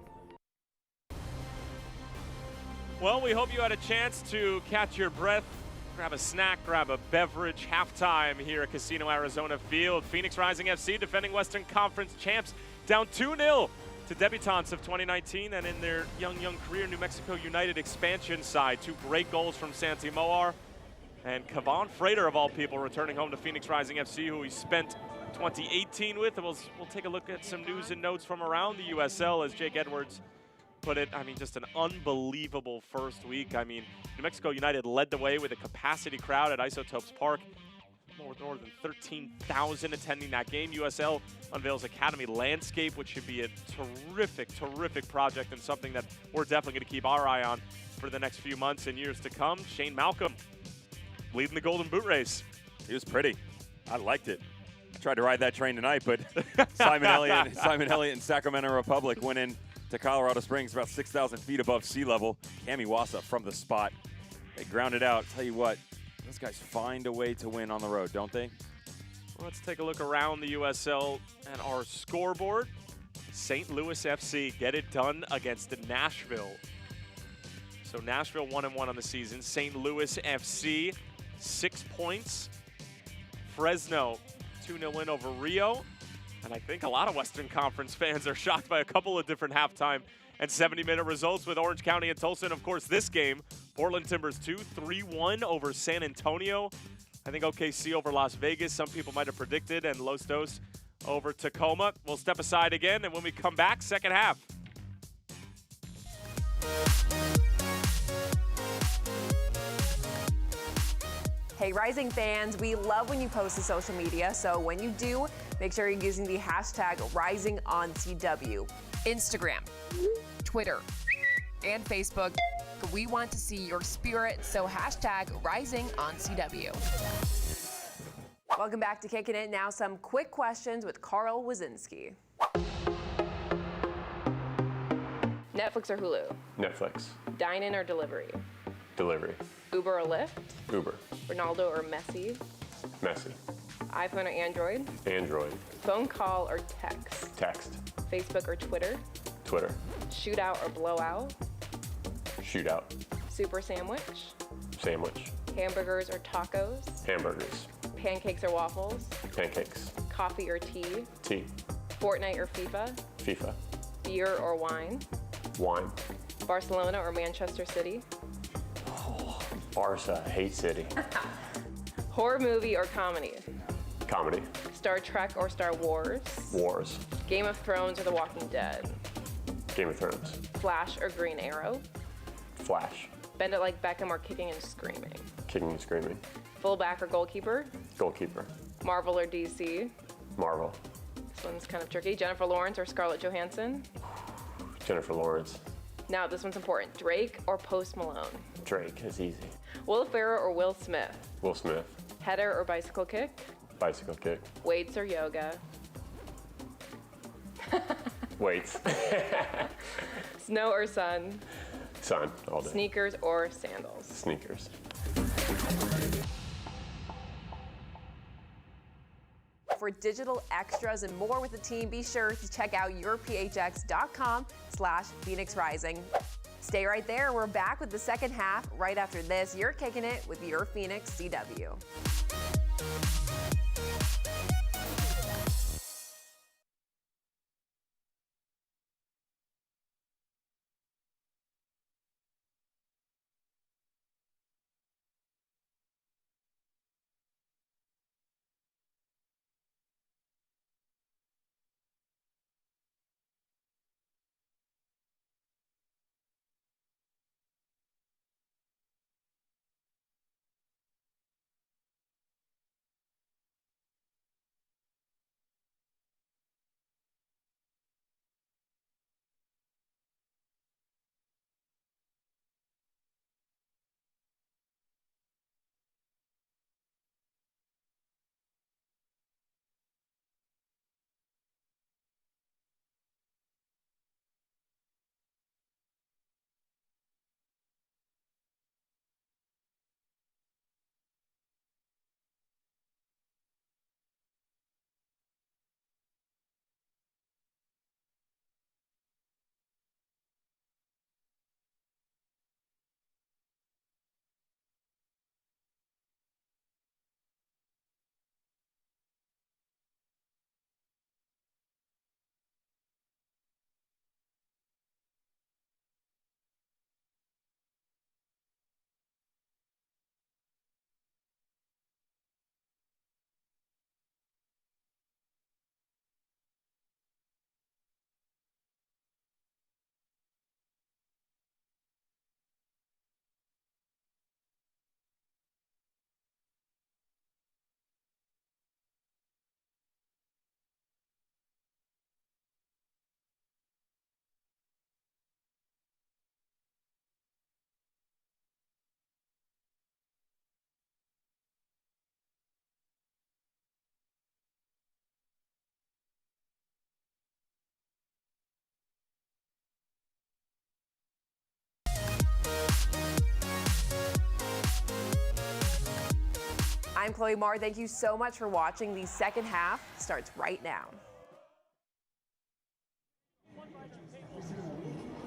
Well, we hope you had a chance to catch your breath, grab a snack, grab a beverage. Halftime here at Casino Arizona Field. Phoenix Rising FC, defending Western Conference champs, down 2-0 to debutants of 2019, and in their young career, New Mexico United expansion side. 2 great goals from Santi Moar. And Kavan Frater, of all people, returning home to Phoenix Rising FC, who he spent 2018 with. And we'll take a look at some news and notes from around the USL, as Jake Edwards put it. I mean, just an unbelievable first week. I mean, New Mexico United led the way with a capacity crowd at Isotopes Park. More than 13,000 attending that game. USL unveils Academy Landscape, which should be a terrific project, and something that we're definitely going to keep our eye on for the next few months and years to come. Shane Malcolm leading the Golden Boot race. He was pretty. I liked it. I tried to ride that train tonight, but Simon Elliott and Sacramento Republic went in to Colorado Springs about 6,000 feet above sea level. Cami Wassa from the spot. They grounded out. Tell you what, those guys find a way to win on the road, don't they? Well, let's take a look around the USL and our scoreboard. St. Louis FC get it done against Nashville. So Nashville 1-1 on the season. St. Louis FC 6 points. Fresno 2-0 win over Rio. And I think a lot of Western Conference fans are shocked by a couple of different halftime and 70-minute results with Orange County and Tulsa. And of course, this game, Portland Timbers 3-1 over San Antonio. I think OKC over Las Vegas, some people might have predicted, and Los Dos over Tacoma. We'll step aside again, and when we come back, second half. Hey, Rising fans, we love when you post to social media, so when you do, make sure you're using the hashtag RisingOnCW. Instagram, Twitter, and Facebook. We want to see your spirit, so hashtag RisingOnCW. Welcome back to Kicking It. Now some quick questions with Carl Wazinski. Netflix or Hulu? Netflix. Dine-in or delivery? Delivery. Uber or Lyft? Uber. Ronaldo or Messi? Messi. iPhone or Android? Android. Phone call or text? Text. Facebook or Twitter? Twitter. Shootout or blowout? Shootout. Super sandwich? Sandwich. Hamburgers or tacos? Hamburgers. Pancakes or waffles? Pancakes. Coffee or tea? Tea. Fortnite or FIFA? FIFA. Beer or wine? Wine. Barcelona or Manchester City? Barca. Hate City. Horror movie or comedy? Comedy. Star Trek or Star Wars? Wars. Game of Thrones or The Walking Dead? Game of Thrones. Flash or Green Arrow? Flash. Bend It Like Beckham or Kicking and Screaming? Kicking and Screaming. Fullback or goalkeeper? Goalkeeper. Marvel or DC? Marvel. This one's kind of tricky. Jennifer Lawrence or Scarlett Johansson? Jennifer Lawrence. Now, this one's important. Drake or Post Malone? Drake. It's easy. Will Ferrell or Will Smith? Will Smith. Header or bicycle kick? Bicycle kick. Weights or yoga? Weights. Snow or sun? Sun. All day. Sneakers or sandals? Sneakers. For digital extras and more with the team, be sure to check out yourphx.com/Phoenix Rising. Stay right there. We're back with the second half right after this. You're Kicking It with your Phoenix CW. I'm Chloe Marr. Thank you so much for watching. The second half starts right now.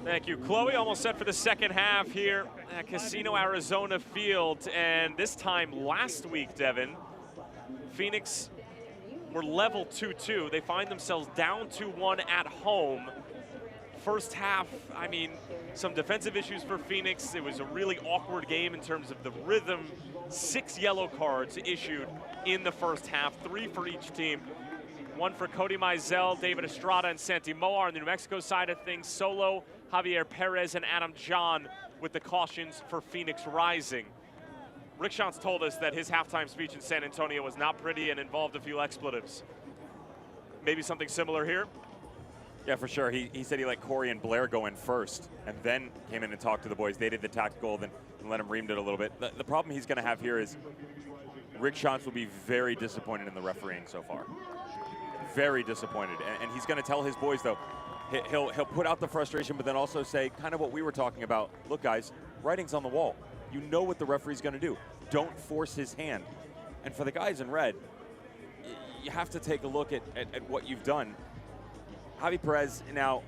Thank you, Chloe. Almost set for the second half here at Casino Arizona Field. And this time last week, Devin, Phoenix were level 2-2. They find themselves down 2-1 at home. First half, I mean, some defensive issues for Phoenix. It was a really awkward game in terms of the rhythm. 6 yellow cards issued in the first half, 3 for each team. 1 for Cody Mizell, David Estrada, and Santi Moar. On the New Mexico side of things, Solo, Javier Perez, and Adam John with the cautions for Phoenix Rising. Rick Schantz told us that his halftime speech in San Antonio was not pretty and involved a few expletives. Maybe something similar here? Yeah, for sure. He said he let Corey and Blair go in first and then came in and talked to the boys. They did the tactical, then let him reamed it a little bit. The problem he's going to have here is Rick Schantz will be very disappointed in the refereeing so far. Very disappointed. And he's going to tell his boys, though, he'll put out the frustration, but then also say kind of what we were talking about. Look, guys, writing's on the wall. You know what the referee's going to do. Don't force his hand. And for the guys in red, you have to take a look at what you've done. Javi Perez, now,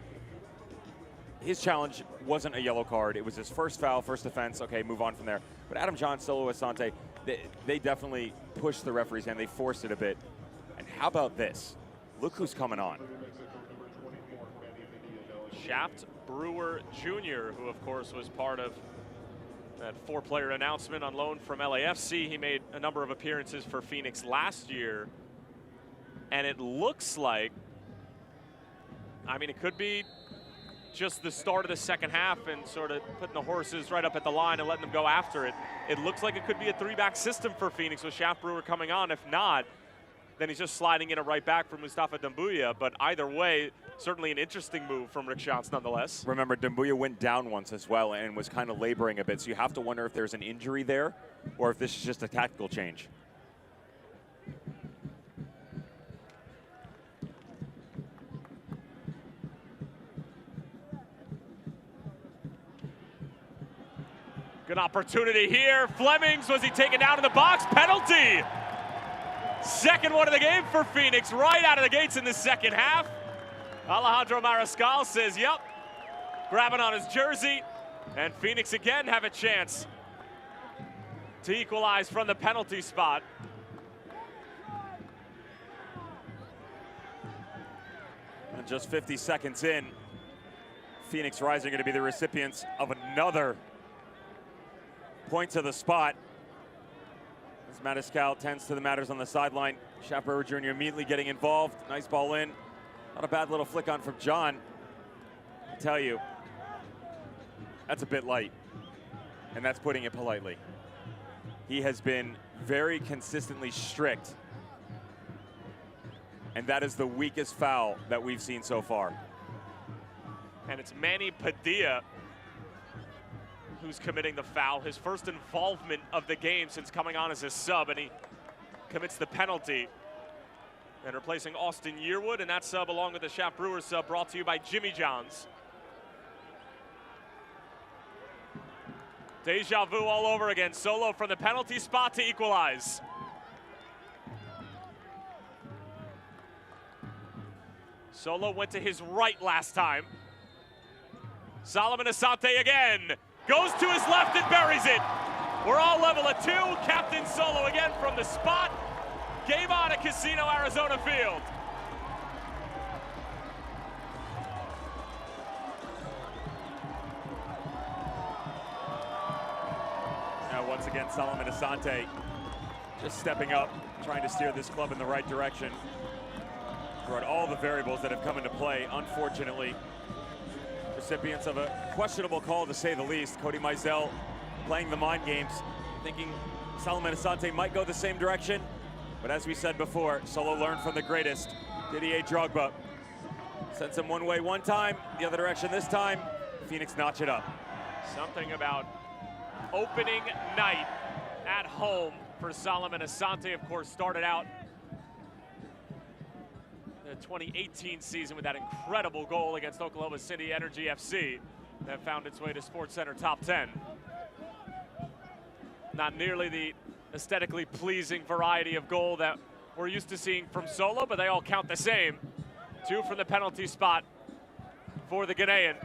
his challenge wasn't a yellow card. It was his first foul, first offense. Okay, move on from there. But Adam John, Solo Asante, they definitely pushed the referee's hand. They forced it a bit. And how about this? Look who's coming on. Shaft Brewer Jr., who of course was part of that 4-player announcement on loan from LAFC. He made a number of appearances for Phoenix last year. And it looks like, I mean, it could be just the start of the second half and sort of putting the horses right up at the line and letting them go after it. It looks like it could be a 3-back system for Phoenix with Shaft Brewer coming on. If not, then he's just sliding in a right back for Mustafa Doumbouya. But either way, certainly an interesting move from Rick Schantz nonetheless. Remember, Doumbouya went down once as well and was kind of laboring a bit. So you have to wonder if there's an injury there or if this is just a tactical change. Good opportunity here. Flemings, was he taken down in the box? Penalty! Second one of the game for Phoenix, right out of the gates in the second half. Alejandro Mariscal says, yep, grabbing on his jersey. And Phoenix again have a chance to equalize from the penalty spot. And just 50 seconds in, Phoenix Rising going to be the recipients of another point to the spot. As Mariscal tends to the matters on the sideline. Shaft Brewer Jr. immediately getting involved. Nice ball in. Not a bad little flick on from John. I tell you, that's a bit light. And that's putting it politely. He has been very consistently strict. And that is the weakest foul that we've seen so far. And it's Manny Padilla who's committing the foul. His first involvement of the game since coming on as a sub, and he commits the penalty. And replacing Austin Yearwood, and that sub along with the Shaft Brewer sub brought to you by Jimmy John's. Deja vu all over again. Solo from the penalty spot to equalize. Solo went to his right last time. Solomon Asante again. Goes to his left and buries it. We're all level at 2. Captain Solo again from the spot. Game on at Casino Arizona Field. Now once again, Solomon Asante just stepping up, trying to steer this club in the right direction. Throughout all the variables that have come into play, unfortunately, recipients of a questionable call to say the least. Cody Mizell playing the mind games, thinking Solomon Asante might go the same direction. But as we said before, Solo learned from the greatest, Didier Drogba. Sends him one way one time, the other direction this time. Phoenix notch it up. Something about opening night at home for Solomon Asante. Of course, started out the 2018 season with that incredible goal against Oklahoma City Energy FC that found its way to SportsCenter top 10. Not nearly the aesthetically pleasing variety of goal that we're used to seeing from Solo, but they all count the same. 2 from the penalty spot for the Ghanaian.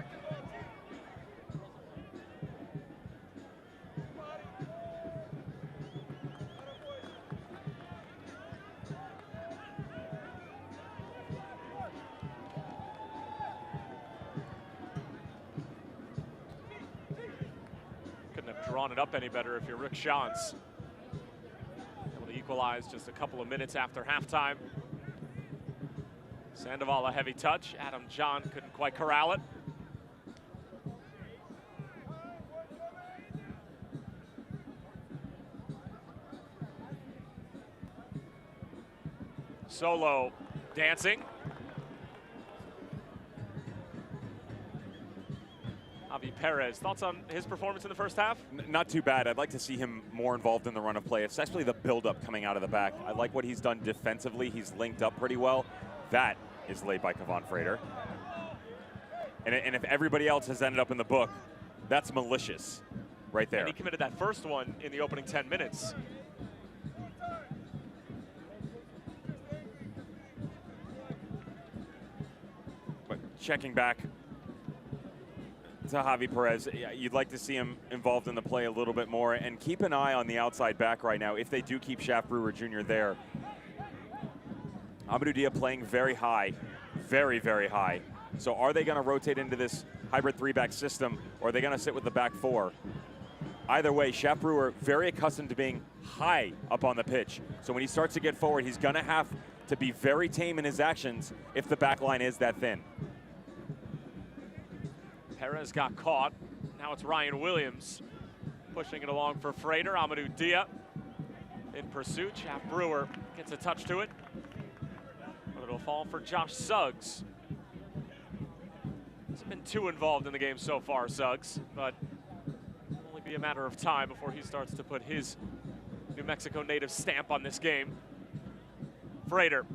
Couldn't have drawn it up any better if you're Rick Shans. Able to equalize just a couple of minutes after halftime. Sandoval a heavy touch. Adam John couldn't quite corral it. Solo dancing. Javier Perez, thoughts on his performance in the first half? Not too bad. I'd like to see him more involved in the run of play, especially the build-up coming out of the back. I like what he's done defensively. He's linked up pretty well. That is laid by Kevon Frater. And if everybody else has ended up in the book, that's malicious right there. And he committed that first one in the opening 10 minutes. But checking back to Javier Perez, you'd like to see him involved in the play a little bit more, and keep an eye on the outside back right now. If they do keep Shaft Brewer Jr. there, Amadou Dia playing very high, very, very high. So are they going to rotate into this hybrid 3-back system, or are they going to sit with the back 4? Either way, Shaft Brewer very accustomed to being high up on the pitch. So when he starts to get forward, he's going to have to be very tame in his actions if the back line is that thin. Perez got caught. Now it's Ryan Williams pushing it along for Frater. Amadou Dia in pursuit. Shaft Brewer gets a touch to it. But it'll fall for Josh Suggs. He's been too involved in the game so far, Suggs, but it'll only be a matter of time before he starts to put his New Mexico native stamp on this game. Frater.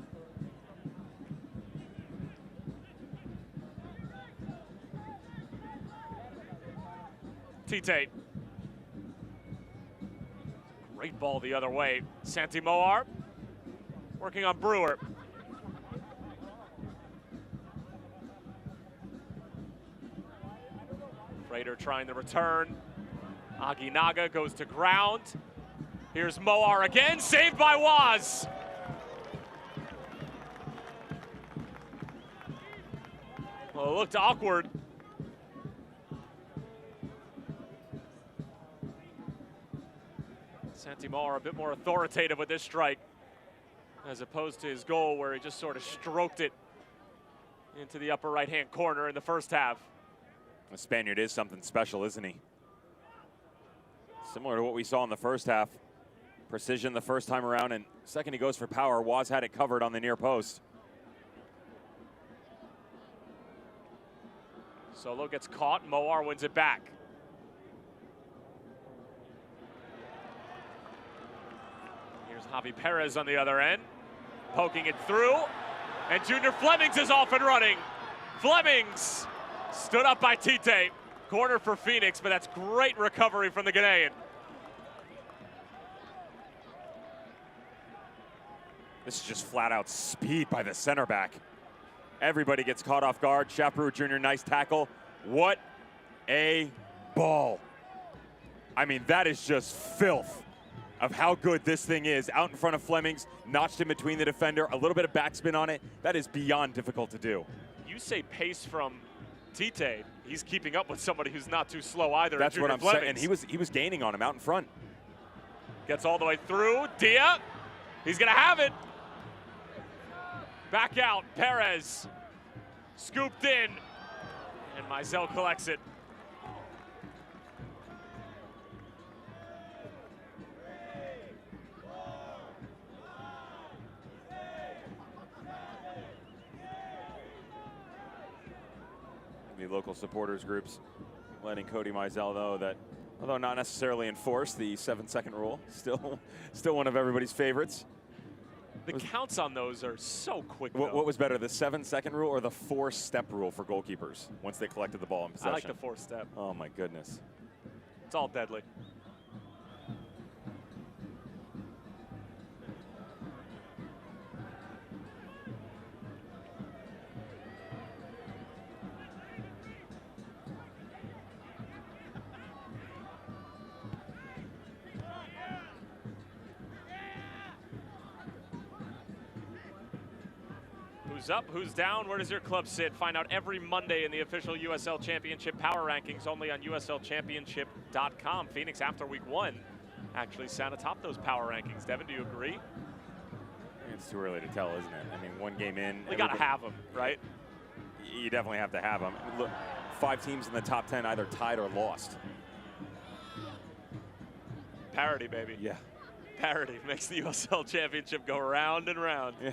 Tite. Great ball the other way. Santi Moar working on Brewer. Frater trying the return. Aguinaga goes to ground. Here's Moar again, saved by Waz. Well, it looked awkward. Santi Moar a bit more authoritative with this strike, as opposed to his goal where he just sort of stroked it into the upper right-hand corner in the first half. The Spaniard is something special, isn't he? Similar to what we saw in the first half. Precision the first time around, and second he goes for power. Waz had it covered on the near post. Solo gets caught, Moar wins it back. Here's Javier Perez on the other end, poking it through, and Junior Flemings is off and running. Flemings stood up by Tite. Corner for Phoenix, but that's great recovery from the Ghanaian. This is just flat out speed by the center back. Everybody gets caught off guard. Shaft Brewer Jr., nice tackle. What a ball. I mean, that is just filth of how good this thing is. Out in front of Flemings, notched in between the defender, a little bit of backspin on it. That is beyond difficult to do. You say pace from Tite. He's keeping up with somebody who's not too slow either. That's what I'm Flemings. saying. And he was gaining on him out in front. Gets all the way through. Dia, he's gonna have it. Back out, Perez. Scooped in, and Mizell collects it. The local supporters groups letting Cody Mizell know that, although not necessarily enforced, the 7-second rule, still one of everybody's favorites. The counts on those are so quick. What was better, the 7-second rule or the 4-step rule for goalkeepers once they collected the ball in possession? I like the 4-step. Oh my goodness. It's all deadly. Who's up, who's down, where does your club sit? Find out every Monday in the official USL Championship Power Rankings, only on USLChampionship.com. Phoenix, after week 1, actually sat atop those power rankings. Devin, do you agree? It's too early to tell, isn't it? I mean, one game in. We got to have them, right? You definitely have to have them. Look, 5 teams in the top 10 either tied or lost. Parity, baby. Yeah. Parity makes the USL Championship go round and round. Yeah.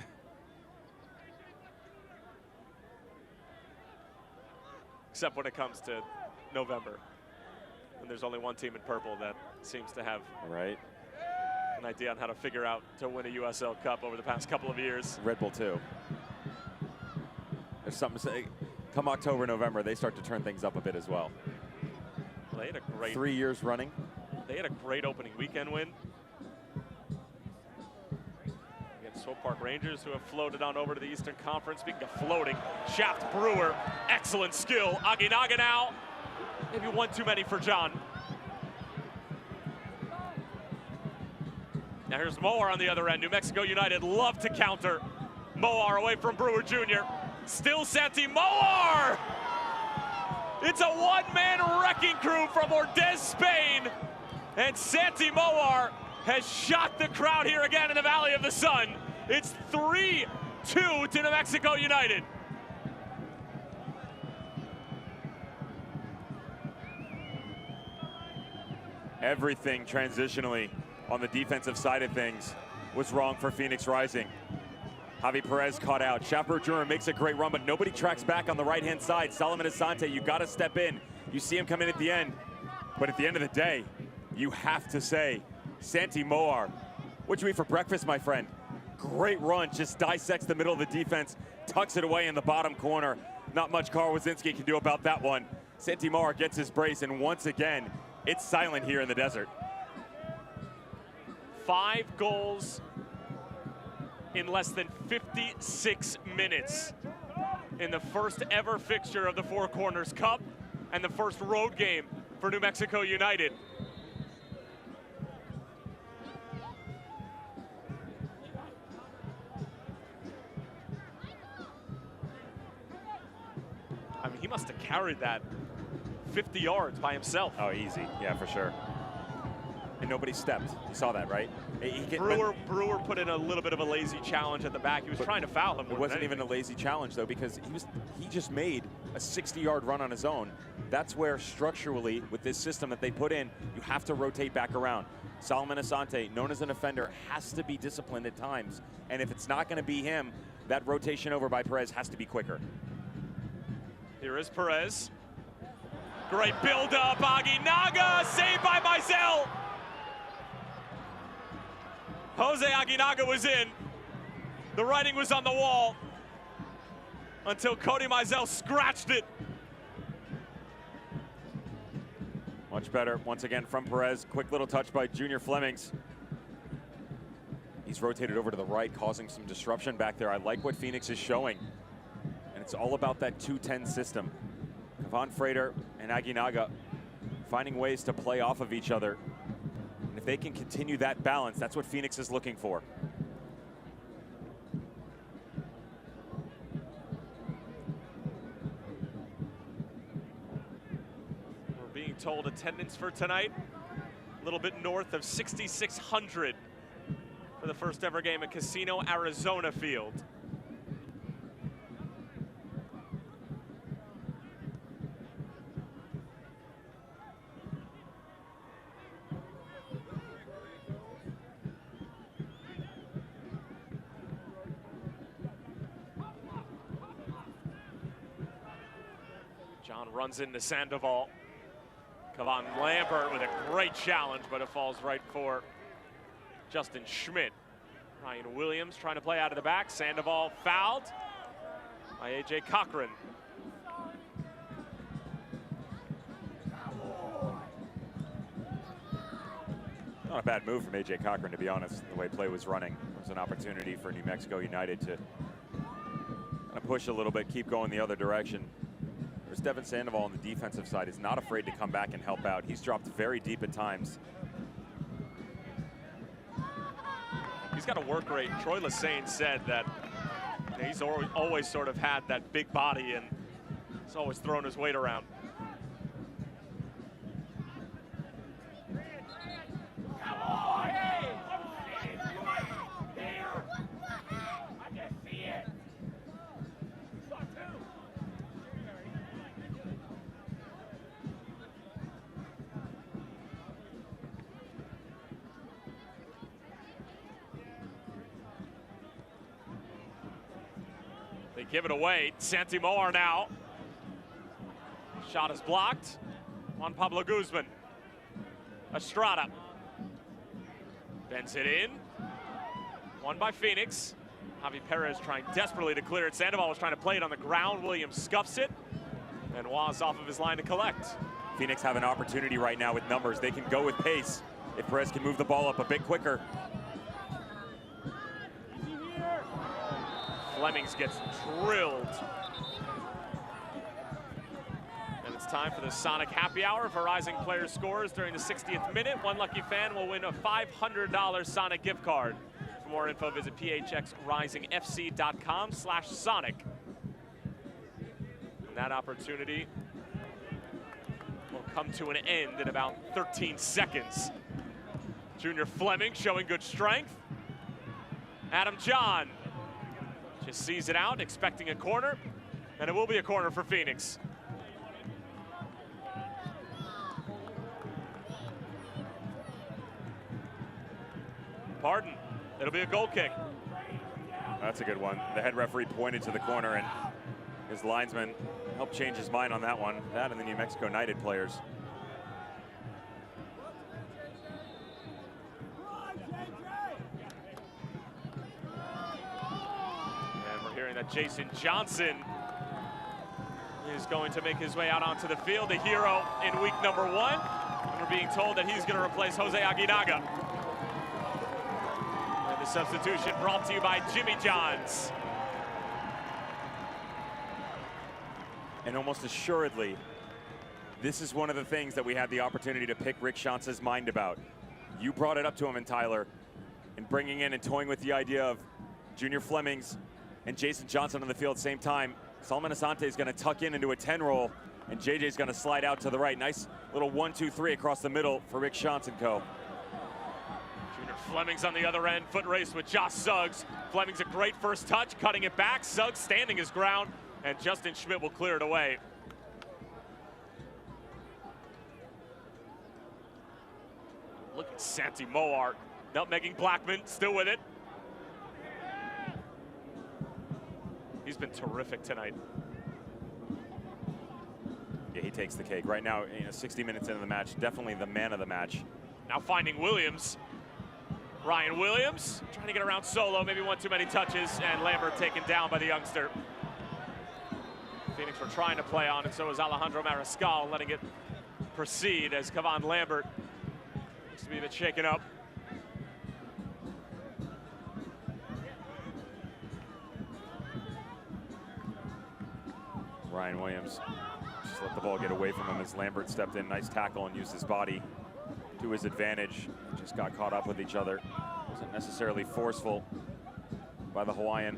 Except when it comes to November. And there's only one team in purple that seems to have an idea on how to figure out to win a USL Cup over the past couple of years. Red Bull too. There's something to say. Come October, November, they start to turn things up a bit as well. They had a great 3 years running. They had a great opening weekend win against Swope Park Rangers, who have floated on over to the Eastern Conference. Speaking of floating, Shaft Brewer, excellent skill. Aginaga now, maybe one too many for John. Now here's Moar on the other end. New Mexico United love to counter. Moar away from Brewer Jr. Still Santi Moar! It's a one-man wrecking crew from Ordez, Spain. And Santi Moar has shocked the crowd here again in the Valley of the Sun. It's 3-2 to New Mexico United. Everything transitionally on the defensive side of things was wrong for Phoenix Rising. Javier Perez caught out. Shaft Brewer makes a great run, but nobody tracks back on the right-hand side. Solomon Asante, you got to step in. You see him come in at the end. But at the end of the day, you have to say, Santi Moar, what you eat for breakfast, my friend? Great run, just dissects the middle of the defense, tucks it away in the bottom corner. Not much Carl Wazinski can do about that one. Santi Moar gets his brace, and once again, it's silent here in the desert. 5 goals in less than 56 minutes in the first ever fixture of the Four Corners Cup and the first road game for New Mexico United. I mean, he must have carried that 50 yards by himself. Oh, easy. Yeah, for sure. And nobody stepped. You saw that, right? Brewer put in a little bit of a lazy challenge at the back. He was trying to foul him. It wasn't even a lazy challenge, though, because he just made a 60-yard run on his own. That's where structurally, with this system that they put in, you have to rotate back around. Solomon Asante, known as an offender, has to be disciplined at times. And if it's not going to be him, that rotation over by Perez has to be quicker. Here is Perez. Great build-up. Aginaga, saved by Mizell. Jose Aginaga was in. The writing was on the wall until Cody Mizell scratched it. Much better, once again, from Perez. Quick little touch by Junior Flemings. He's rotated over to the right, causing some disruption back there. I like what Phoenix is showing. And it's all about that 2-10 system. Kevon Frater and Aginaga finding ways to play off of each other. And if they can continue that balance, that's what Phoenix is looking for. We're being told attendance for tonight, a little bit north of 6,600 for the first ever game at Casino Arizona Field. John runs into Sandoval. Kevon Lambert with a great challenge, but it falls right for Justin Schmidt. Ryan Williams trying to play out of the back. Sandoval fouled by A.J. Cochran. Not a bad move from A.J. Cochran, to be honest, the way play was running. It was an opportunity for New Mexico United to kind of push a little bit, keep going the other direction. There's Devin Sandoval on the defensive side. He's not afraid to come back and help out. He's dropped very deep at times. He's got a work rate. Troy Lassane said that Yeah, he's always sort of had that big body, and he's always thrown his weight around. They give it away. Santi Moar now. Shot is blocked. Juan Pablo Guzman. Estrada. Bends it in. Won by Phoenix. Javier Perez trying desperately to clear it. Sandoval was trying to play it on the ground. Williams scuffs it. And was off of his line to collect. Phoenix have an opportunity right now with numbers. They can go with pace if Perez can move the ball up a bit quicker. Flemings gets drilled. And it's time for the Sonic Happy Hour. If a Rising player scores during the 60th minute, one lucky fan will win a $500 Sonic gift card. For more info, visit phxrisingfc.com/Sonic. And that opportunity will come to an end in about 13 seconds. Junior Fleming showing good strength. Adam John just sees it out, expecting a corner, and it will be a corner for Phoenix. Pardon, it'll be a goal kick. That's a good one. The head referee pointed to the corner, and his linesman helped change his mind on that one. That and the New Mexico United players. That Jason Johnson is going to make his way out onto the field, the hero in week number 1. And we're being told that he's going to replace Jose Aguinaga. And the substitution brought to you by Jimmy John's. And almost assuredly, this is one of the things that we had the opportunity to pick Rick Schanz's mind about. You brought it up to him, and Tyler, in bringing in and toying with the idea of Junior Flemings and Jason Johnson on the field at the same time. Solomon Asante is going to tuck in into a 10 roll, and JJ is going to slide out to the right. Nice little 1-2-3 across the middle for Rick Schanz and co. Junior Flemings on the other end, foot race with Josh Suggs. Flemings a great first touch, cutting it back. Suggs standing his ground, and Justin Schmidt will clear it away. Look at Santi Moar, nutmegging Blackman, still with it. He's been terrific tonight. Yeah, he takes the cake. Right now, 60 minutes into the match, definitely the man of the match. Now finding Williams. Ryan Williams trying to get around solo, maybe one too many touches, and Lambert taken down by the youngster. Phoenix were trying to play on, and so was Alejandro Mariscal, letting it proceed as Kavan Lambert looks to be a bit shaken up. Ryan Williams just let the ball get away from him as Lambert stepped in. Nice tackle and used his body to his advantage. Just got caught up with each other. Wasn't necessarily forceful by the Hawaiian.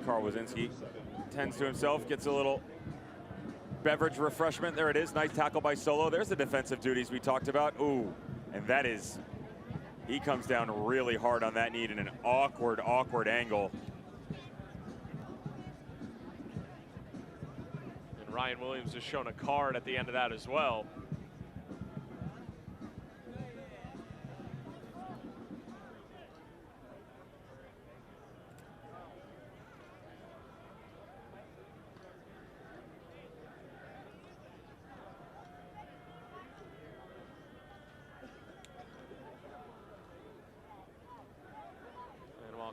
Carl Wazinski tends to himself, gets a little beverage refreshment. There it is, nice tackle by Solo. There's the defensive duties we talked about. Ooh, and that is, he comes down really hard on that knee in an awkward angle. And Ryan Williams has shown a card at the end of that as well.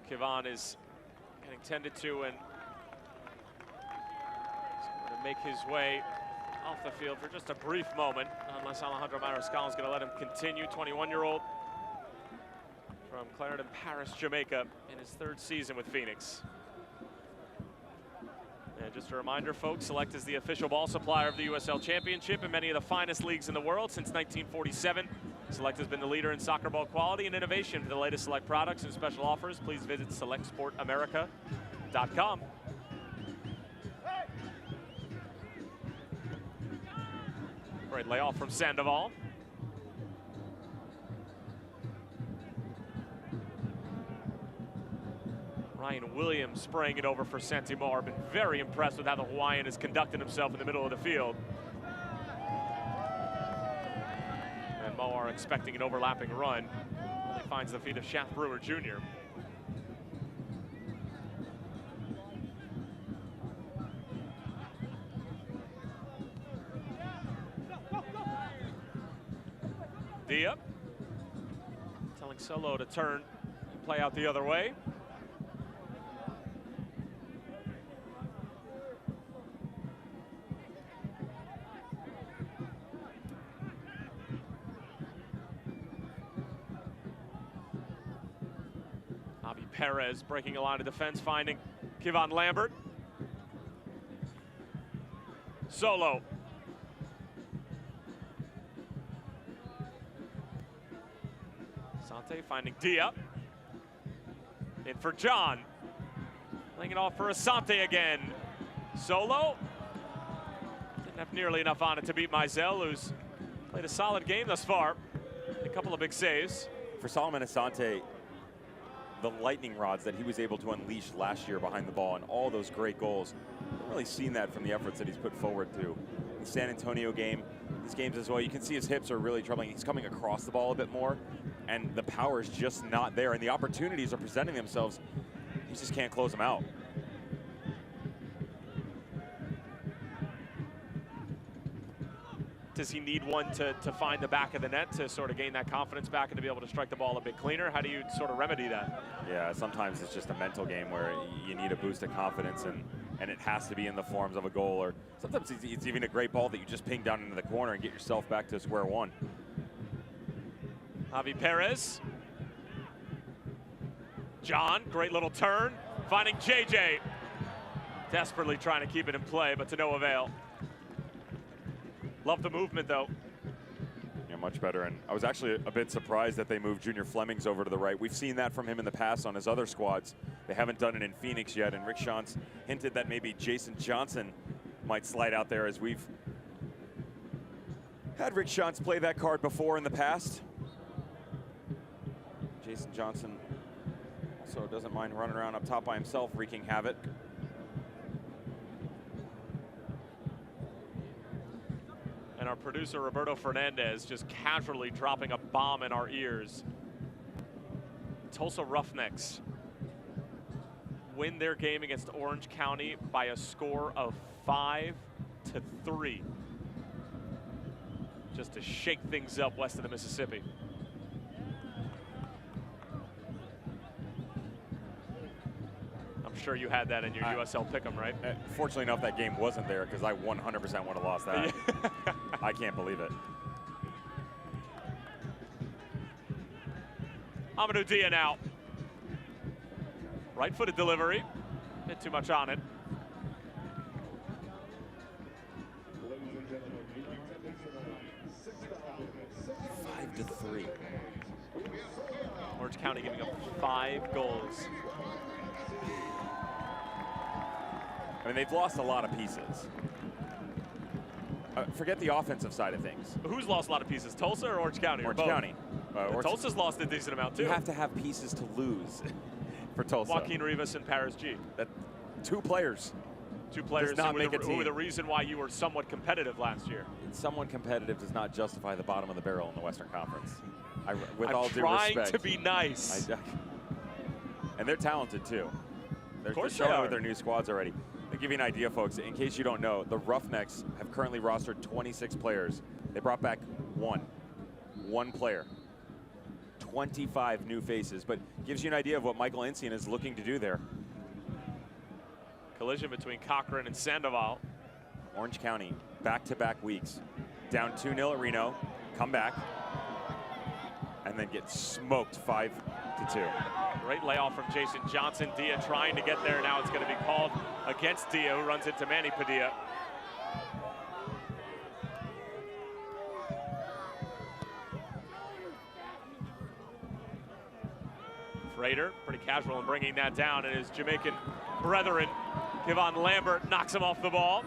Kavan is getting tended to, and he's going to make his way off the field for just a brief moment, unless Alejandro Mariscal is going to let him continue. 21-year-old from Clarendon Paris, Jamaica, in his 3rd season with Phoenix. And just a reminder, folks, Select is the official ball supplier of the USL Championship and many of the finest leagues in the world since 1947. Select has been the leader in soccer ball quality and innovation. For the latest Select products and special offers, please visit selectsportamerica.com. Great layoff from Sandoval. Ryan Williams spraying it over for Santimar. Been very impressed with how the Hawaiian has conducted himself in the middle of the field. And Moar expecting an overlapping run. Only finds the feet of Shaft Brewer Jr. Dia telling Solo to turn and play out the other way. Javier Perez breaking a line of defense, finding Kevon Lambert. Solo. Sante finding Dia. In for John. Laying it off for Asante again. Solo. Didn't have nearly enough on it to beat Mizell, who's played a solid game thus far. A couple of big saves. For Solomon Asante, the lightning rods that he was able to unleash last year behind the ball and all those great goals, haven't really seen that from the efforts that he's put forward to the San Antonio game, these games as well. You can see his hips are really troubling. He's coming across the ball a bit more, and the power is just not there, and the opportunities are presenting themselves. He just can't close them out. Does he need one to find the back of the net to sort of gain that confidence back and to be able to strike the ball a bit cleaner? How do you sort of remedy that? Yeah, sometimes it's just a mental game where you need a boost of confidence, and it has to be in the forms of a goal, or sometimes it's even a great ball that you just ping down into the corner and get yourself back to square one. Javier Perez. John, great little turn, finding JJ. Desperately trying to keep it in play, but to no avail. Love the movement, though. Yeah, much better. And I was actually a bit surprised that they moved Junior Flemings over to the right. We've seen that from him in the past on his other squads. They haven't done it in Phoenix yet, and Rick Shantz hinted that maybe Jason Johnson might slide out there, as we've had Rick Shantz play that card before in the past. Jason Johnson also doesn't mind running around up top by himself, wreaking havoc. And our producer, Roberto Fernandez, just casually dropping a bomb in our ears. Tulsa Roughnecks win their game against Orange County by a score of 5-3. Just to shake things up west of the Mississippi. I'm sure you had that in your USL pick'em, right? Fortunately enough, that game wasn't there, because I 100% would have lost that. I can't believe it. Amadou Dia now. Right-footed delivery. Bit too much on it. To 3. Orange County giving up 5 goals. I mean, they've lost a lot of pieces. Forget the offensive side of things. Who's lost a lot of pieces, Tulsa or Orange County? Orange County. Tulsa's lost a decent amount, too. You have to have pieces to lose for Tulsa. Joaquin Rivas and Paris G. Two players. Two players who were the reason why you were somewhat competitive last year. Somewhat competitive does not justify the bottom of the barrel in the Western Conference. With I'm all due respect. trying to be nice. And they're talented, too. They're showing with their new squads already. To give you an idea, folks, in case you don't know, the Roughnecks have currently rostered 26 players. They brought back one player. 25 new faces, but gives you an idea of what Michael Encian is looking to do there. Collision between Cochran and Sandoval. Orange County, back-to-back weeks. Down 2-0 at Reno, come back, and then get smoked 5 to 2. Great layoff from Jason Johnson. Dia trying to get there. Now it's going to be called against Dia, who runs into Manny Padilla. Frater, pretty casual in bringing that down, and his Jamaican brethren, Kevon Lambert, knocks him off the ball.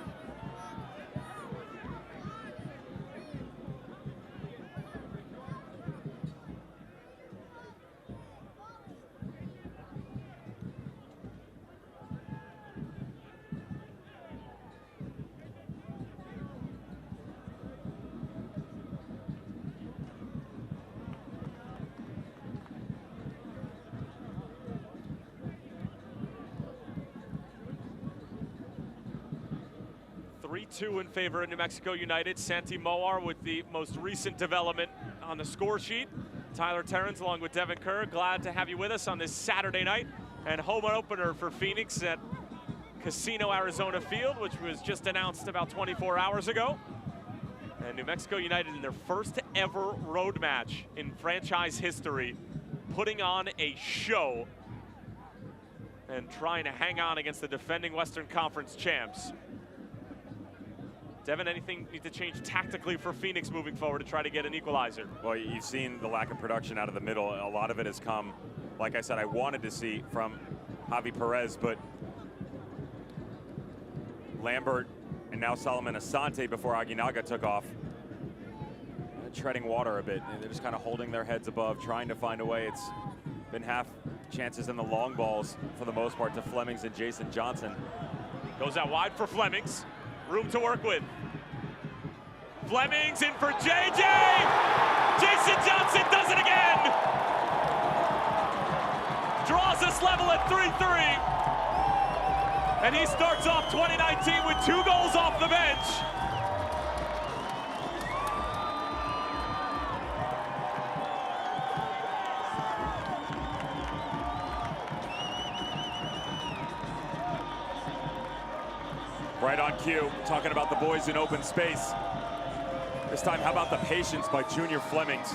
Two in favor of New Mexico United. Santi Moar with the most recent development on the score sheet. Tyler Terrence along with Devin Kerr. Glad to have you with us on this Saturday night. And home opener for Phoenix at Casino Arizona Field, which was just announced about 24 hours ago. And New Mexico United in their first ever road match in franchise history, putting on a show and trying to hang on against the defending Western Conference champs. Devin, anything need to change tactically for Phoenix moving forward to try to get an equalizer? Well, you've seen the lack of production out of the middle. A lot of it has come, like I said, I wanted to see from Javier Perez, but Lambert and now Solomon Asante before Aguinaga took off. Treading water a bit. They're just kind of holding their heads above, trying to find a way. It's been half chances in the long balls for the most part to Flemings and Jason Johnson. Goes out wide for Flemings. Room to work with. Flemings in for JJ! Jason Johnson does it again! Draws us level at 3-3. And he starts off 2019 with 2 goals off the bench. Right on cue, talking about the boys in open space. This time, how about the patience by Junior Flemings?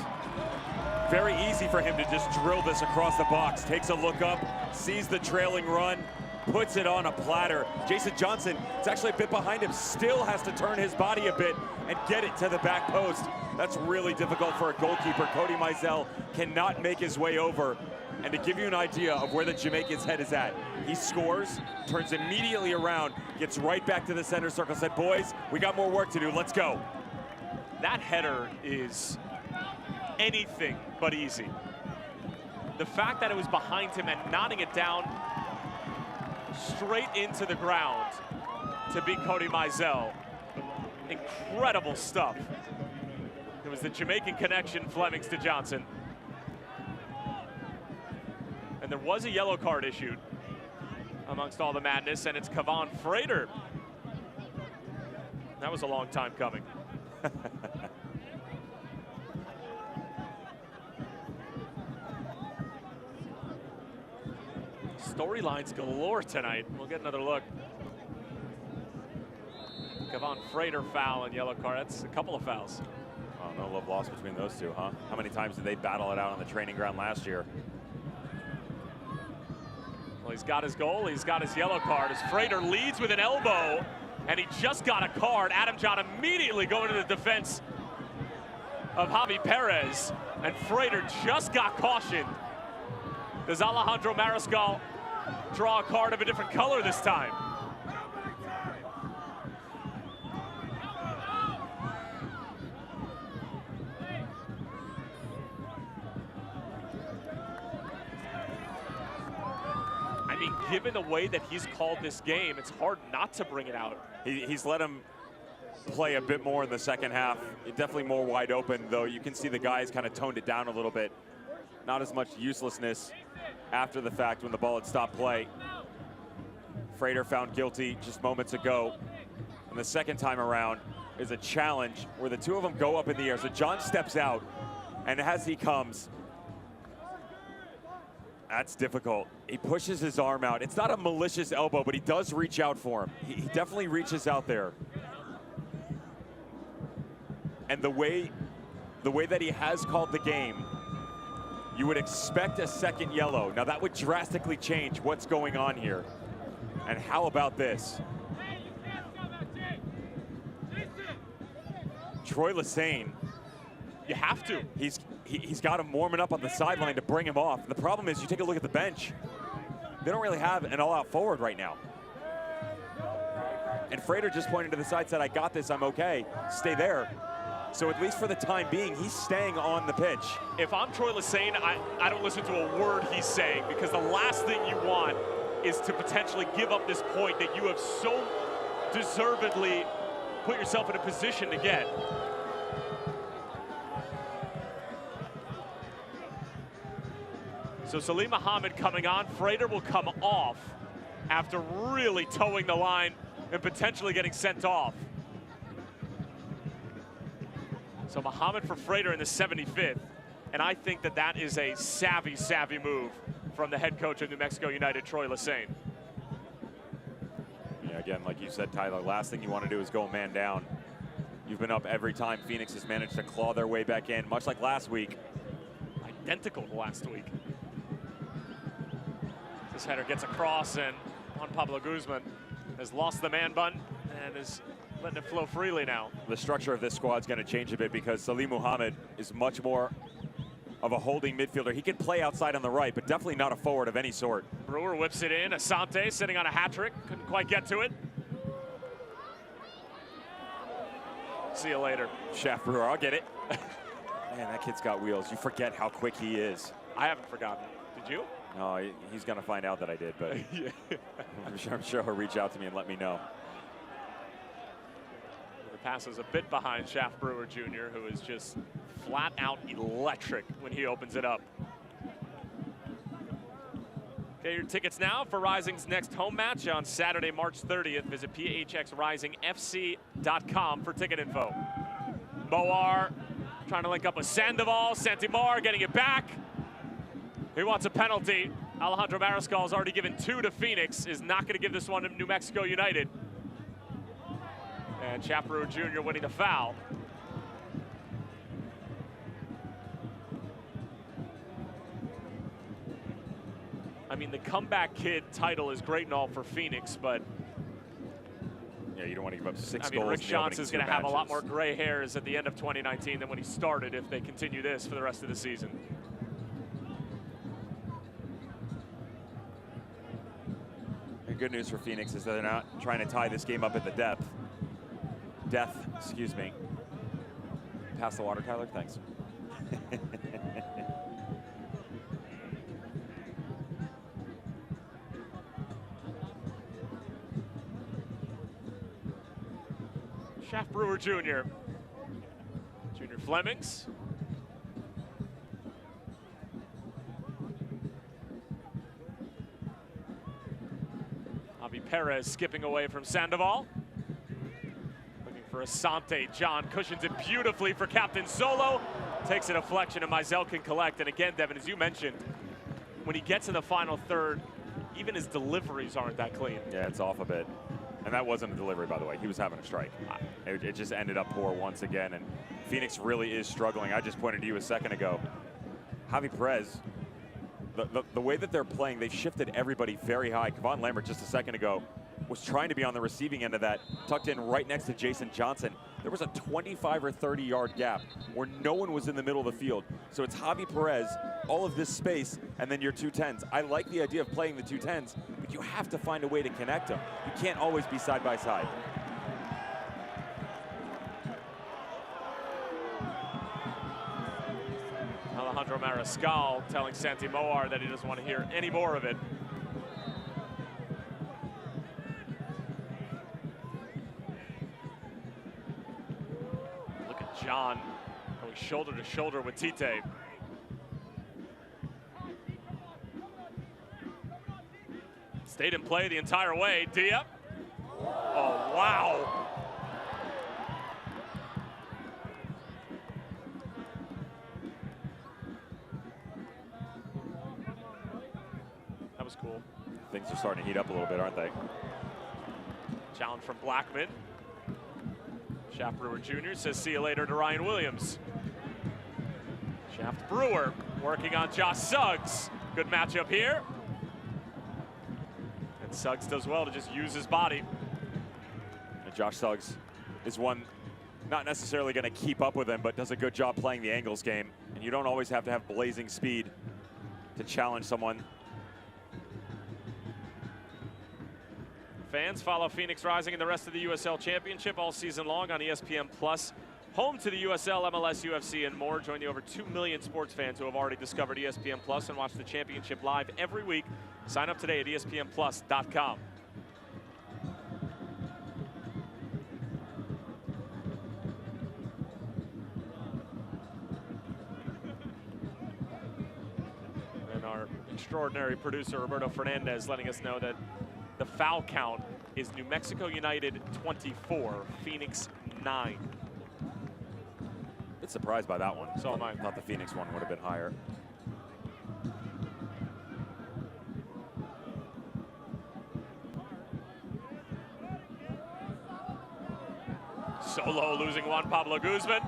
Very easy for him to just drill this across the box. Takes a look up, sees the trailing run, puts it on a platter. Jason Johnson is actually a bit behind him, still has to turn his body a bit and get it to the back post. That's really difficult for a goalkeeper. Cody Mizell cannot make his way over. And to give you an idea of where the Jamaican's head is at, he scores, turns immediately around, gets right back to the center circle, said, boys, we got more work to do, let's go. That header is anything but easy. The fact that it was behind him and nodding it down straight into the ground to beat Cody Mizell. Incredible stuff. It was the Jamaican connection, Flemings to Johnson. And there was a yellow card issued amongst all the madness, and it's Kevon Frater. That was a long time coming. Storylines galore tonight. We'll get another look. Kevon Frater foul and yellow card. That's a couple of fouls. Oh, no love lost between those two, huh? How many times did they battle it out on the training ground last year? Well, he's got his goal, he's got his yellow card. As Frater leads with an elbow, and he just got a card. Adam John immediately going to the defense of Javier Perez, and Frater just got cautioned. Does Alejandro Mariscal draw a card of a different color this time? I mean, given the way that he's called this game, it's hard not to bring it out. He's let him play a bit more in the second half. Definitely more wide open, though. You can see the guys kind of toned it down a little bit. Not as much uselessness after the fact when the ball had stopped play. Frater found guilty just moments ago. And the second time around is a challenge where the two of them go up in the air. So John steps out, and as he comes, that's difficult. He pushes his arm out. It's not a malicious elbow, but he does reach out for him. He definitely reaches out there. And the way that he has called the game, You would expect a second yellow. Now that would drastically change what's going on here. And how about this? Troy Lesane. You have to. He's got him warming up on the sideline to bring him off. The problem is, you take a look at the bench. They don't really have an all-out forward right now. And Frater just pointed to the side, said, I got this, I'm okay, stay there. So at least for the time being, he's staying on the pitch. If I'm Troy Lesane, I don't listen to a word he's saying, because the last thing you want is to potentially give up this point that you have so deservedly put yourself in a position to get. So Salim Muhammad coming on. Frater will come off after really towing the line and potentially getting sent off. So Muhammad for Frater in the 75th. And I think that that is a savvy move from the head coach of New Mexico United, Troy Lesane. Yeah, again, like you said, Tyler, last thing you want to do is go man down. You've been up every time Phoenix has managed to claw their way back in, much like last week. Identical to last week. This header gets across, and Juan Pablo Guzman has lost the man bun and is letting it flow freely now. The structure of this squad is going to change a bit because Salim Muhammad is much more of a holding midfielder. He can play outside on the right, but definitely not a forward of any sort. Brewer whips it in. Asante sitting on a hat trick. Couldn't quite get to it. See you later. Shaft Brewer, I'll get it. Man, that kid's got wheels. You forget how quick he is. I haven't forgotten. Did you? No, he's going to find out that I did, but yeah. I'm sure he'll reach out to me and let me know. The pass is a bit behind Shaft Brewer Jr., who is just flat out electric when he opens it up. Get your tickets now for Rising's next home match on Saturday, March 30th. Visit phxrisingfc.com for ticket info. Moar trying to link up with Sandoval. Santimar getting it back. He wants a penalty. Alejandro Mariscal has already given 2 to Phoenix, is not going to give this one to New Mexico United. And Shaft Brewer Jr. winning the foul. I mean, the comeback kid title is great and all for Phoenix, but yeah, you don't want to give up 6 I mean, goals. Rick Johnson's going to have a lot more gray hairs at the end of 2019 than when he started if they continue this for the rest of the season. The good news for Phoenix is that they're not trying to tie this game up at the death, excuse me. Pass the water, Tyler, thanks. Shaft Brewer Jr. Junior Flemings. Javier Perez skipping away from Sandoval. Looking for Asante. John cushions it beautifully for Captain Solo. Takes a deflection and Mizell can collect. And again, Devin, as you mentioned, when he gets in the final third, even his deliveries aren't that clean. Yeah, it's off a bit. And that wasn't a delivery, by the way. He was having a strike. It just ended up poor once again, and Phoenix really is struggling. I just pointed to you a second ago. Javier Perez, the way that they're playing, they've shifted everybody very high. Kevon Lambert just a second ago was trying to be on the receiving end of that, tucked in right next to Jason Johnson. There was a 25 or 30-yard gap where no one was in the middle of the field. So it's Javier Perez, all of this space, and then your 210s. I like the idea of playing the 210s, but you have to find a way to connect them. You can't always be side by side. Alejandro Mariscal telling Santi Moar that he doesn't want to hear any more of it. Look at John going shoulder to shoulder with Tite. Stayed in play the entire way. Dia. Oh, wow. That was cool. Things are starting to heat up a little bit, aren't they? Challenge from Blackman. Shaft Brewer Jr. says see you later to Ryan Williams. Shaft Brewer Working on Josh Suggs. Good matchup here. And Suggs does well to just use his body. And Josh Suggs is one not necessarily going to keep up with him, but does a good job playing the angles game. And you don't always have to have blazing speed to challenge someone. Fans, follow Phoenix Rising and the rest of the USL Championship all season long on ESPN Plus. Home to the USL, MLS, UFC, and more. Join the over 2 million sports fans who have already discovered ESPN Plus and watch the championship live every week. Sign up today at ESPNplus.com. And our extraordinary producer, Roberto Fernandez, letting us know that the foul count is New Mexico United 24, Phoenix 9. Bit surprised by that one. So am I. Thought the Phoenix one would have been higher. Solo losing Juan Pablo Guzman.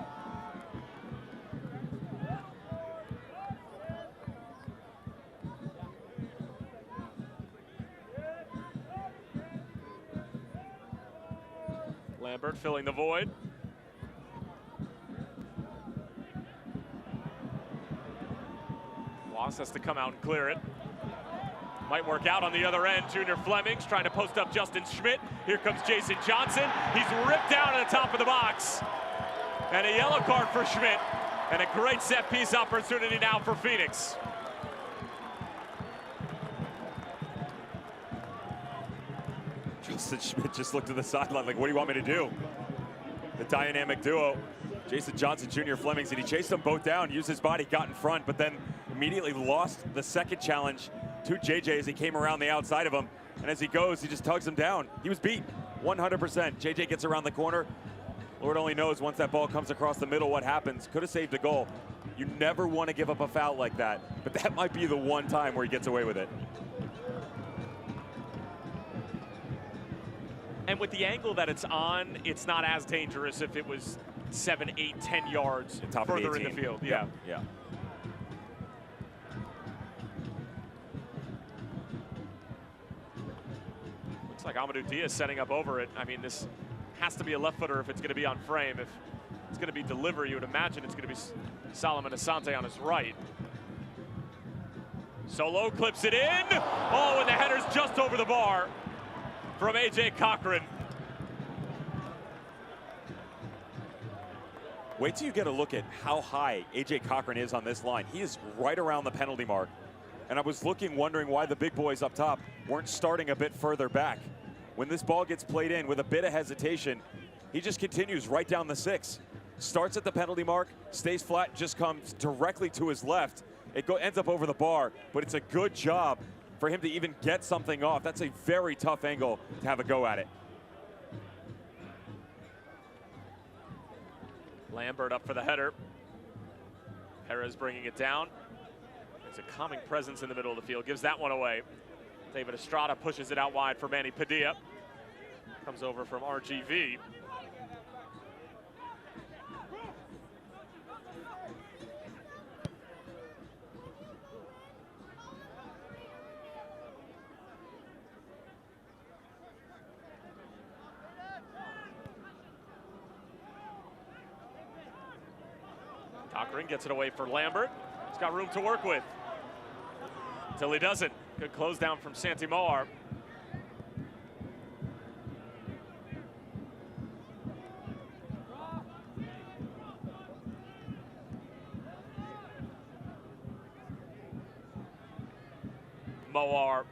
Lambert filling the void. Loss has to come out and clear it. Might work out on the other end. Junior Fleming's trying to post up Justin Schmidt. Here comes Jason Johnson. He's ripped down at the top of the box. And a yellow card for Schmidt. And a great set piece opportunity now for Phoenix. Justin Schmidt just looked to the sideline like, what do you want me to do? The dynamic duo, Jason Johnson, Junior Flemings, and he chased them both down, used his body, got in front, but then immediately lost the second challenge to JJ as he came around the outside of him. And as he goes, he just tugs him down. He was beat 100%. JJ gets around the corner. Lord only knows once that ball comes across the middle what happens. Could have saved a goal. You never want to give up a foul like that, but that might be the one time where he gets away with it. And with the angle that it's on, it's not as dangerous if it was 7, 8, 10 yards further in the field. Yeah. Yeah. Looks like Amadou Diaz setting up over it. I mean, this has to be a left footer if it's going to be on frame. If it's going to be delivery, you would imagine it's going to be Solomon Asante on his right. Solo clips it in. Oh, and the header's just over the bar from A.J. Cochran. Wait till you get a look at how high A.J. Cochran is on this line. He is right around the penalty mark. And I was wondering why the big boys up top weren't starting a bit further back. When this ball gets played in with a bit of hesitation, he just continues right down the 6. Starts at the penalty mark, stays flat, just comes directly to his left. It ends up over the bar, but it's a good job for him to even get something off. That's a very tough angle to have a go at it. Lambert up for the header. Perez bringing it down. There's a calming presence in the middle of the field. Gives that one away. David Estrada pushes it out wide for Manny Padilla. Comes over from RGV. Cochran gets it away for Lambert. He's got room to work with. Until he doesn't. Good close down from Santi Moar. Moar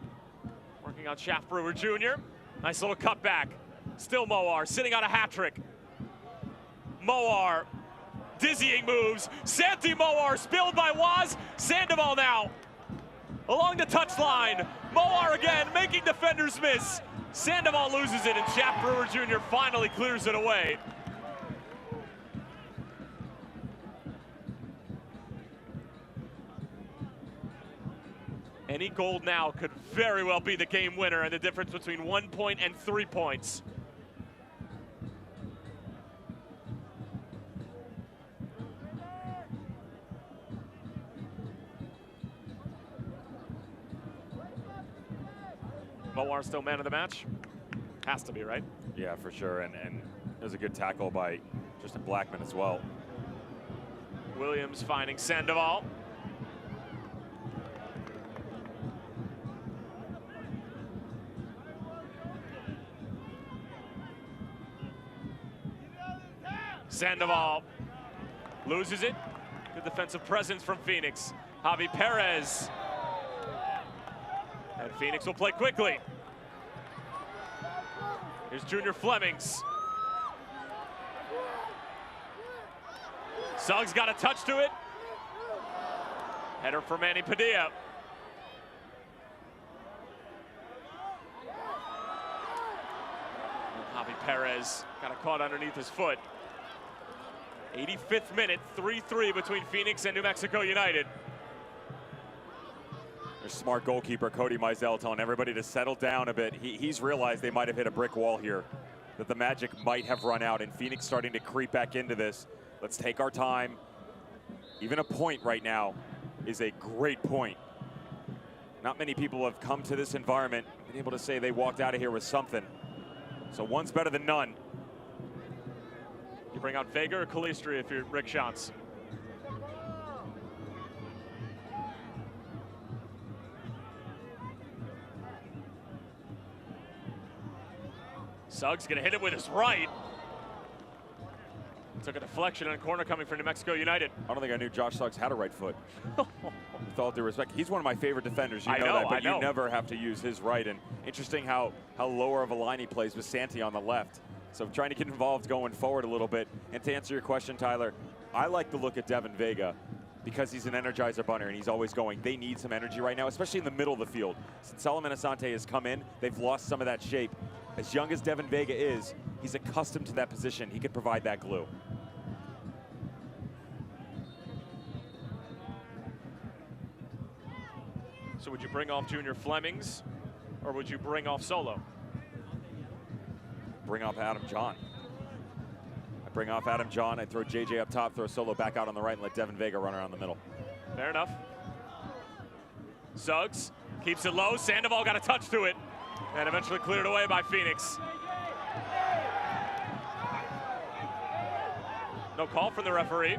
working on Shaft Brewer Jr. Nice little cutback. Still Moar sitting on a hat trick. Moar. Dizzying moves. Santi Moar spilled by Waz. Sandoval now along the touchline. Moar again making defenders miss. Sandoval loses it and Shaft Brewer Jr. finally clears it away. Any goal now could very well be the game winner and the difference between 1 point and 3 points. Moar still man of the match? Has to be, right? Yeah, for sure. And there's a good tackle by Tristan Blackman as well. Williams finding Sandoval. Sandoval loses it. Good defensive presence from Phoenix. Javier Perez. And Phoenix will play quickly. Here's Junior Flemings. Suggs got a touch to it. Header for Manny Padilla. And Javier Perez got a caught underneath his foot. 85th minute, 3-3 between Phoenix and New Mexico United. Their smart goalkeeper, Cody Mizell, telling everybody to settle down a bit. He's realized they might have hit a brick wall here, that the magic might have run out, and Phoenix starting to creep back into this. Let's take our time. Even a point right now is a great point. Not many people have come to this environment, been able to say they walked out of here with something. So one's better than none. You bring out Vega or Calistri if you're Rick Shantz? Suggs gonna hit it with his right. Took a deflection and a corner coming from New Mexico United. I don't think I knew Josh Suggs had a right foot. With all due respect, he's one of my favorite defenders. You know that, but you never have to use his right. And interesting how lower of a line he plays with Santi on the left. So trying to get involved going forward a little bit. And to answer your question, Tyler, I like the look at Devin Vega because he's an energizer bunny and he's always going. They need some energy right now, especially in the middle of the field. Since Solomon Asante has come in, they've lost some of that shape. As young as Devin Vega is, he's accustomed to that position. He could provide that glue. So would you bring off Junior Flemings or would you bring off Solo? Bring off Adam John. I bring off Adam John. I throw JJ up top, throw Solo back out on the right, and let Devin Vega run around the middle. Fair enough. Suggs keeps it low. Sandoval got a touch to it and eventually cleared away by Phoenix. No call from the referee.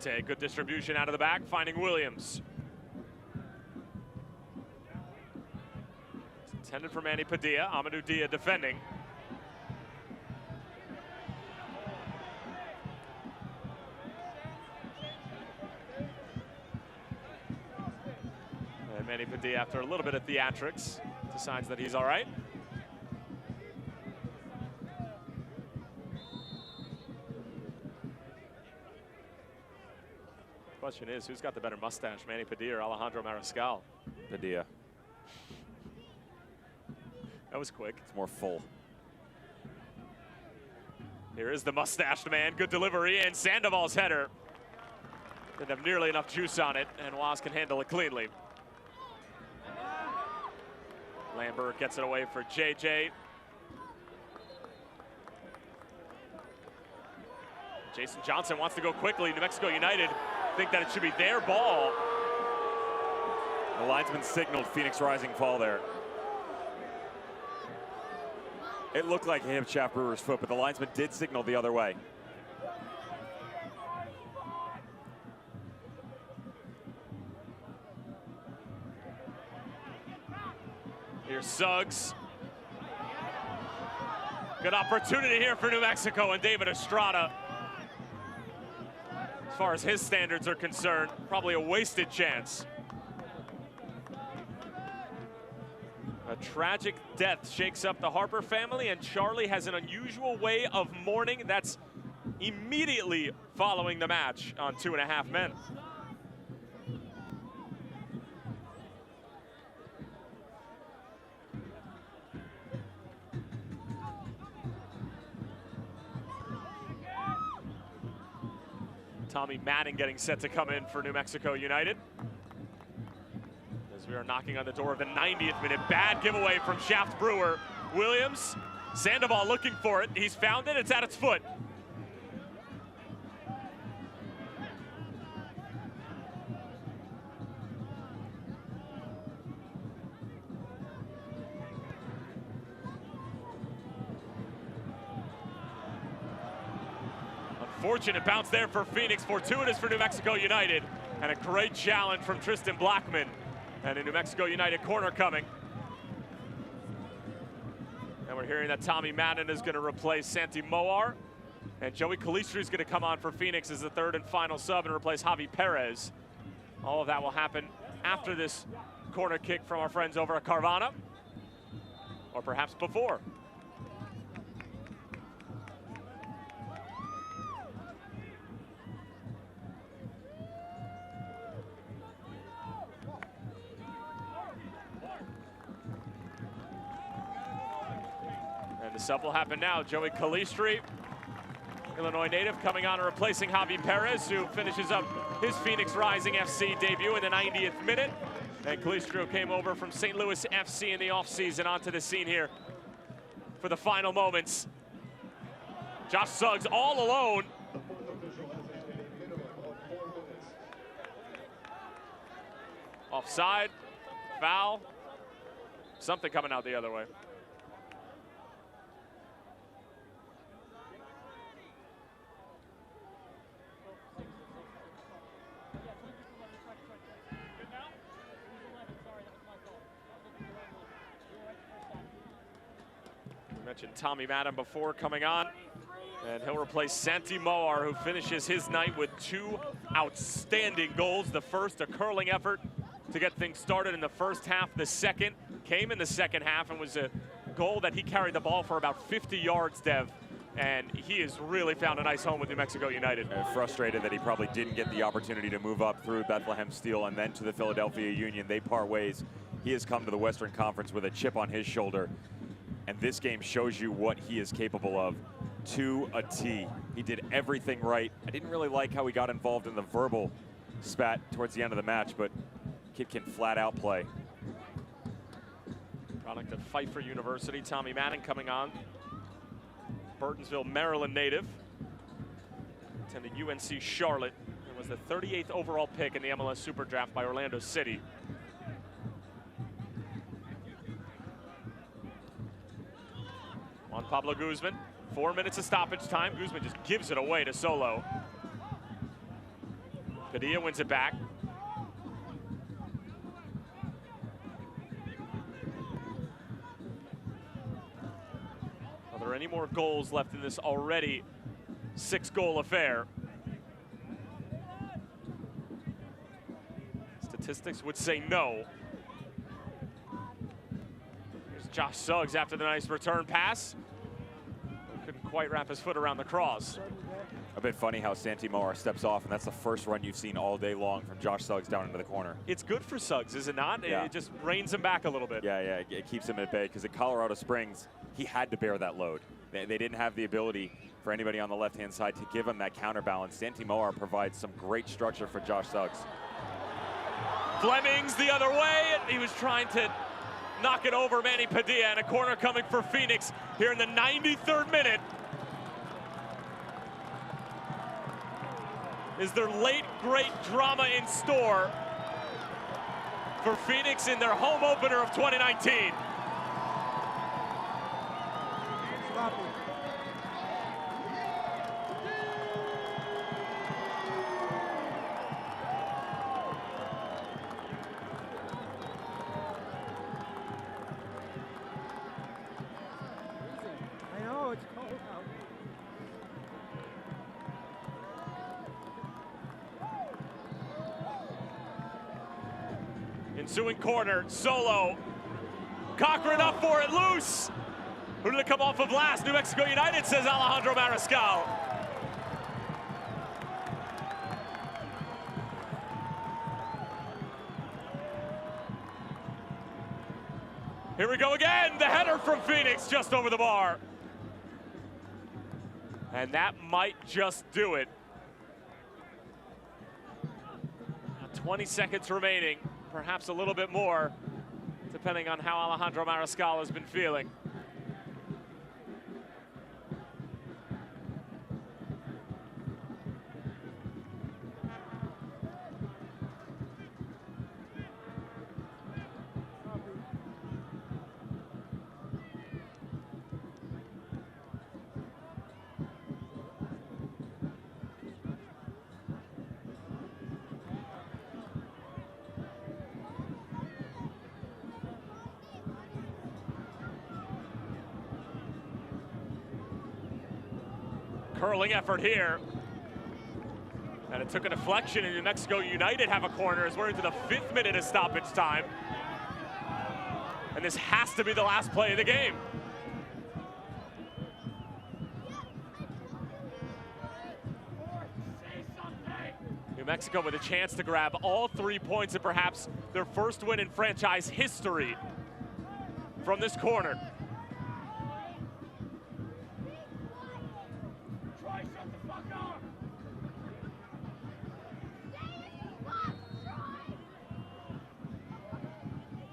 Tite, good distribution out of the back, finding Williams. It's intended for Manny Padilla. Amadou Dia defending. And Manny Padilla, after a little bit of theatrics, decides that he's all right. Question is, who's got the better mustache, Manny Padilla or Alejandro Mariscal? Padilla. That was quick. It's more full. Here is the mustached man. Good delivery, and Sandoval's header. Didn't have nearly enough juice on it, and Waz can handle it cleanly. Lambert gets it away for JJ. Jason Johnson wants to go quickly. New Mexico United think that it should be their ball. The linesman signaled Phoenix Rising fall there. It looked like he hit Shaft Brewer's foot, but the linesman did signal the other way. Here's Suggs. Good opportunity here for New Mexico and David Estrada. As far as his standards are concerned, probably a wasted chance. A tragic death shakes up the Harper family, and Charlie has an unusual way of mourning that's immediately following the match on 2.5 Men. Tommy Madden getting set to come in for New Mexico United. As we are knocking on the door of the 90th minute. Bad giveaway from Shaft Brewer. Williams, Sandoval looking for it. He's found it, it's at its foot. Unfortunate bounce there for Phoenix, fortuitous for New Mexico United, and a great challenge from Tristan Blackman. And a New Mexico United corner coming. And we're hearing that Tommy Madden is going to replace Santi Moar, and Joey Calistri is going to come on for Phoenix as the third and final sub and replace Javier Perez. All of that will happen after this corner kick from our friends over at Carvana, or perhaps before. The sub will happen now. Joey Calistri, Illinois native, coming on and replacing Javier Perez, who finishes up his Phoenix Rising FC debut in the 90th minute. And Calistri came over from St. Louis FC in the offseason onto the scene here for the final moments. Josh Suggs all alone. Offside, foul, something coming out the other way. Mentioned Tommy Madden before coming on, and he'll replace Santi Moar, who finishes his night with two outstanding goals. The first, a curling effort to get things started in the first half. The second came in the second half and was a goal that he carried the ball for about 50 yards, Dev, and he has really found a nice home with New Mexico United. Frustrated that he probably didn't get the opportunity to move up through Bethlehem Steel and then to the Philadelphia Union. They part ways. He has come to the Western Conference with a chip on his shoulder. And this game shows you what he is capable of to a T. He did everything right. I didn't really like how he got involved in the verbal spat towards the end of the match, but kid can flat out play. Product of Pfeiffer University, Tommy Madden coming on. Burtonsville, Maryland native. Attended UNC Charlotte and was the 38th overall pick in the MLS Super Draft by Orlando City. Juan Pablo Guzman, 4 minutes of stoppage time. Guzman just gives it away to Solo. Padilla wins it back. Are there any more goals left in this already 6-goal affair? Statistics would say no. Here's Josh Suggs after the nice return pass. Couldn't quite wrap his foot around the cross. A bit funny how Santi Moar steps off, and that's the first run you've seen all day long from Josh Suggs down into the corner. It's good for Suggs, is it not? Yeah. It just reins him back a little bit. Yeah, it keeps him at bay, because at Colorado Springs, he had to bear that load. They didn't have the ability for anybody on the left-hand side to give him that counterbalance. Santi Moar provides some great structure for Josh Suggs. Fleming's the other way. He was trying to knock it over Manny Padilla, and a corner coming for Phoenix here in the 93rd minute. Is there late great drama in store for Phoenix in their home opener of 2019? Stop it. I know it's cold out. Ensuing corner, Solo. Cochran up for it, loose. Who did it come off of last? New Mexico United, says Alejandro Mariscal. Here we go again, the header from Phoenix just over the bar. And that might just do it. 20 seconds remaining, perhaps a little bit more, depending on how Alejandro Mariscal has been feeling. Curling effort here. And it took a deflection, and New Mexico United have a corner as we're into the 5th minute of stoppage time. And this has to be the last play of the game. New Mexico with a chance to grab all 3 points and perhaps their first win in franchise history from this corner.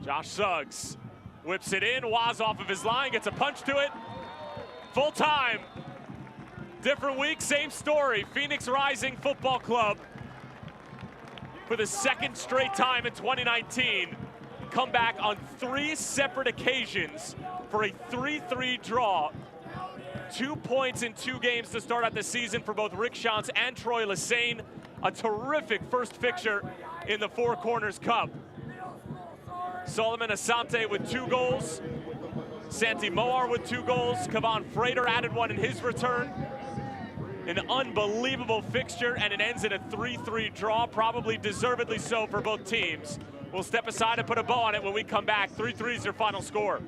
Josh Suggs whips it in, Waz off of his line, gets a punch to it. Full time. Different week, same story. Phoenix Rising Football Club, for the 2nd straight time in 2019, come back on 3 separate occasions for a 3-3 draw. 2 points in 2 games to start out the season for both Rick Shantz and Troy Lesane. A terrific first fixture in the Four Corners Cup. Solomon Asante with 2 goals. Santi Moar with 2 goals. Kavan Frater added 1 in his return. An unbelievable fixture, and it ends in a 3-3 draw, probably deservedly so for both teams. We'll step aside and put a bow on it when we come back. 3-3 is your final score.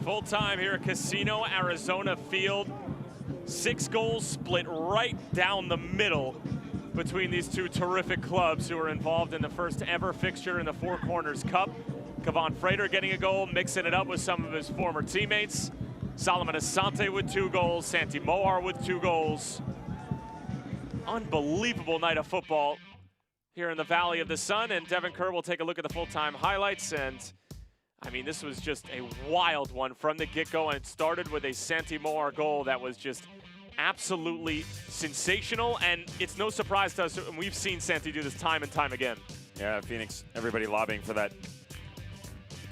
Full time here at Casino Arizona Field. 6 goals split right down the middle between these 2 terrific clubs who are involved in the first ever fixture in the Four Corners Cup. Kavan Frater getting a goal, mixing it up with some of his former teammates. Solomon Asante with 2 goals, Santi Moar with 2 goals. Unbelievable night of football here in the Valley of the Sun, and Devin Kerr will take a look at the full-time highlights. And I mean, this was just a wild one from the get-go, and it started with a Santi Moar goal that was just absolutely sensational, and it's no surprise to us, and we've seen Santi do this time and time again. Yeah, Phoenix, everybody lobbying for that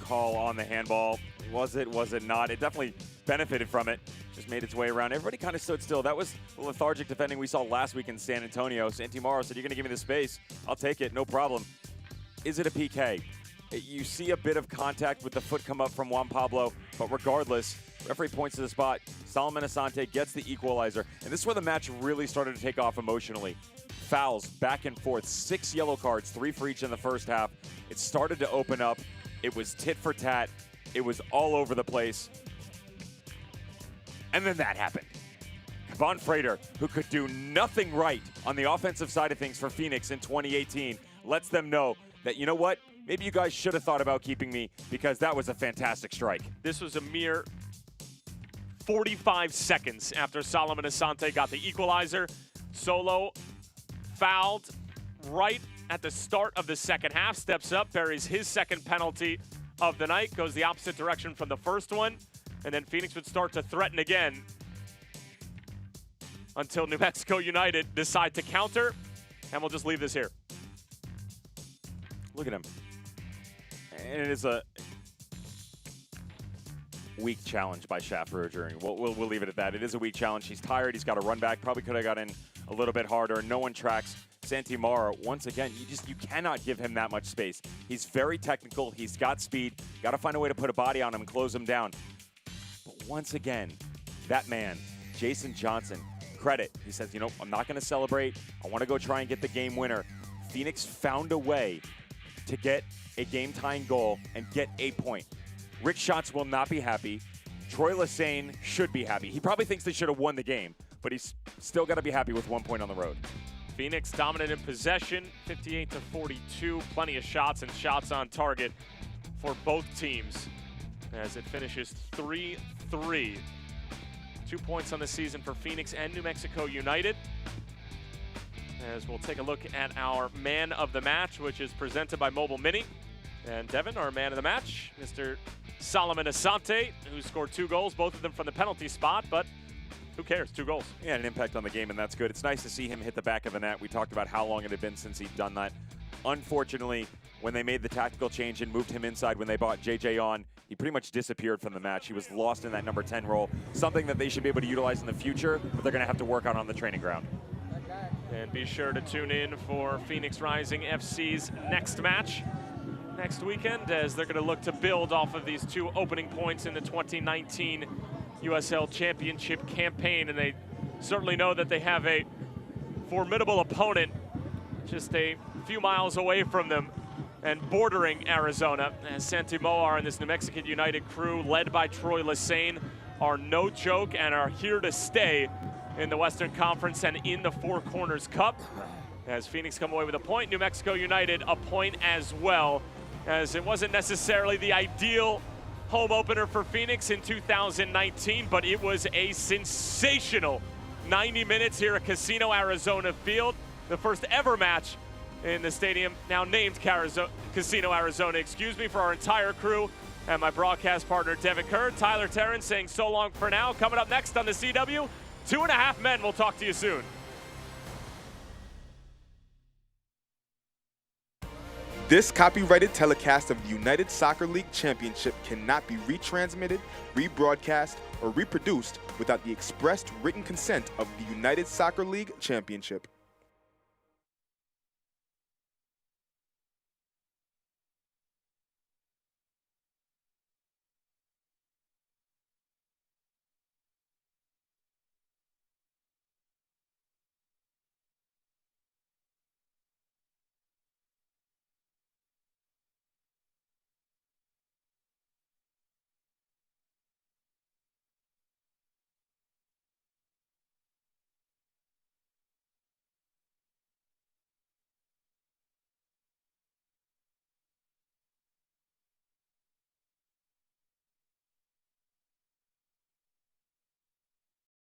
call on the handball. Was it not? It definitely benefited from it. Just made its way around. Everybody kind of stood still. That was the lethargic defending we saw last week in San Antonio. Santi Moar said, "You're going to give me the space. I'll take it, no problem." Is it a PK? You see a bit of contact with the foot come up from Juan Pablo, but regardless, referee points to the spot. Solomon Asante gets the equalizer, and this is where the match really started to take off emotionally. Fouls back and forth, 6 yellow cards, 3 for each in the first half. It started to open up. It was tit for tat. It was all over the place. And then that happened. Von Frater, who could do nothing right on the offensive side of things for Phoenix in 2018, lets them know that, you know what, maybe you guys should have thought about keeping me because that was a fantastic strike. This was a mere 45 seconds after Solomon Asante got the equalizer. Solo fouled right at the start of the second half, steps up, buries his second penalty of the night, goes the opposite direction from the first one, and then Phoenix would start to threaten again until New Mexico United decide to counter, and we'll just leave this here. Look at him. And it is a weak challenge by Schaffer. We'll leave it at that. It is a weak challenge. He's tired. He's got to run back. Probably could have got in a little bit harder. No one tracks Santi Mara. Once again, you cannot give him that much space. He's very technical. He's got speed. Got to find a way to put a body on him and close him down. But once again, that man, Jason Johnson, credit. He says, you know, I'm not going to celebrate. I want to go try and get the game winner. Phoenix found a way to get a game-tying goal and get a point. Rick Schatz will not be happy. Troy Lesane should be happy. He probably thinks they should have won the game, but he's still got to be happy with 1 point on the road. Phoenix dominant in possession, 58-42. Plenty of shots and shots on target for both teams as it finishes 3-3. 2 points on the season for Phoenix and New Mexico United. As we'll take a look at our man of the match, which is presented by Mobile Mini. And Devin, our man of the match, Mr. Solomon Asante, who scored 2 goals, both of them from the penalty spot, but who cares? 2 goals. Yeah, an impact on the game, and that's good. It's nice to see him hit the back of the net. We talked about how long it had been since he'd done that. Unfortunately, when they made the tactical change and moved him inside when they brought JJ on, he pretty much disappeared from the match. He was lost in that number 10 role, something that they should be able to utilize in the future, but they're going to have to work on the training ground. And be sure to tune in for Phoenix Rising FC's next match next weekend, as they're going to look to build off of these 2 opening points in the 2019 USL Championship campaign. And they certainly know that they have a formidable opponent just a few miles away from them and bordering Arizona, as Santi Moar and this New Mexican United crew, led by Troy Lesane, are no joke and are here to stay in the Western Conference and in the Four Corners Cup. As Phoenix come away with a point, New Mexico United a point as well, as it wasn't necessarily the ideal home opener for Phoenix in 2019, but it was a sensational 90 minutes here at Casino Arizona Field, the first ever match in the stadium, now named Casino Arizona, for our entire crew and my broadcast partner Devin Kerr, Tyler Terrence saying so long for now. Coming up next on the CW, 2.5 Men. We'll talk to you soon. This copyrighted telecast of the United Soccer League Championship cannot be retransmitted, rebroadcast, or reproduced without the expressed written consent of the United Soccer League Championship.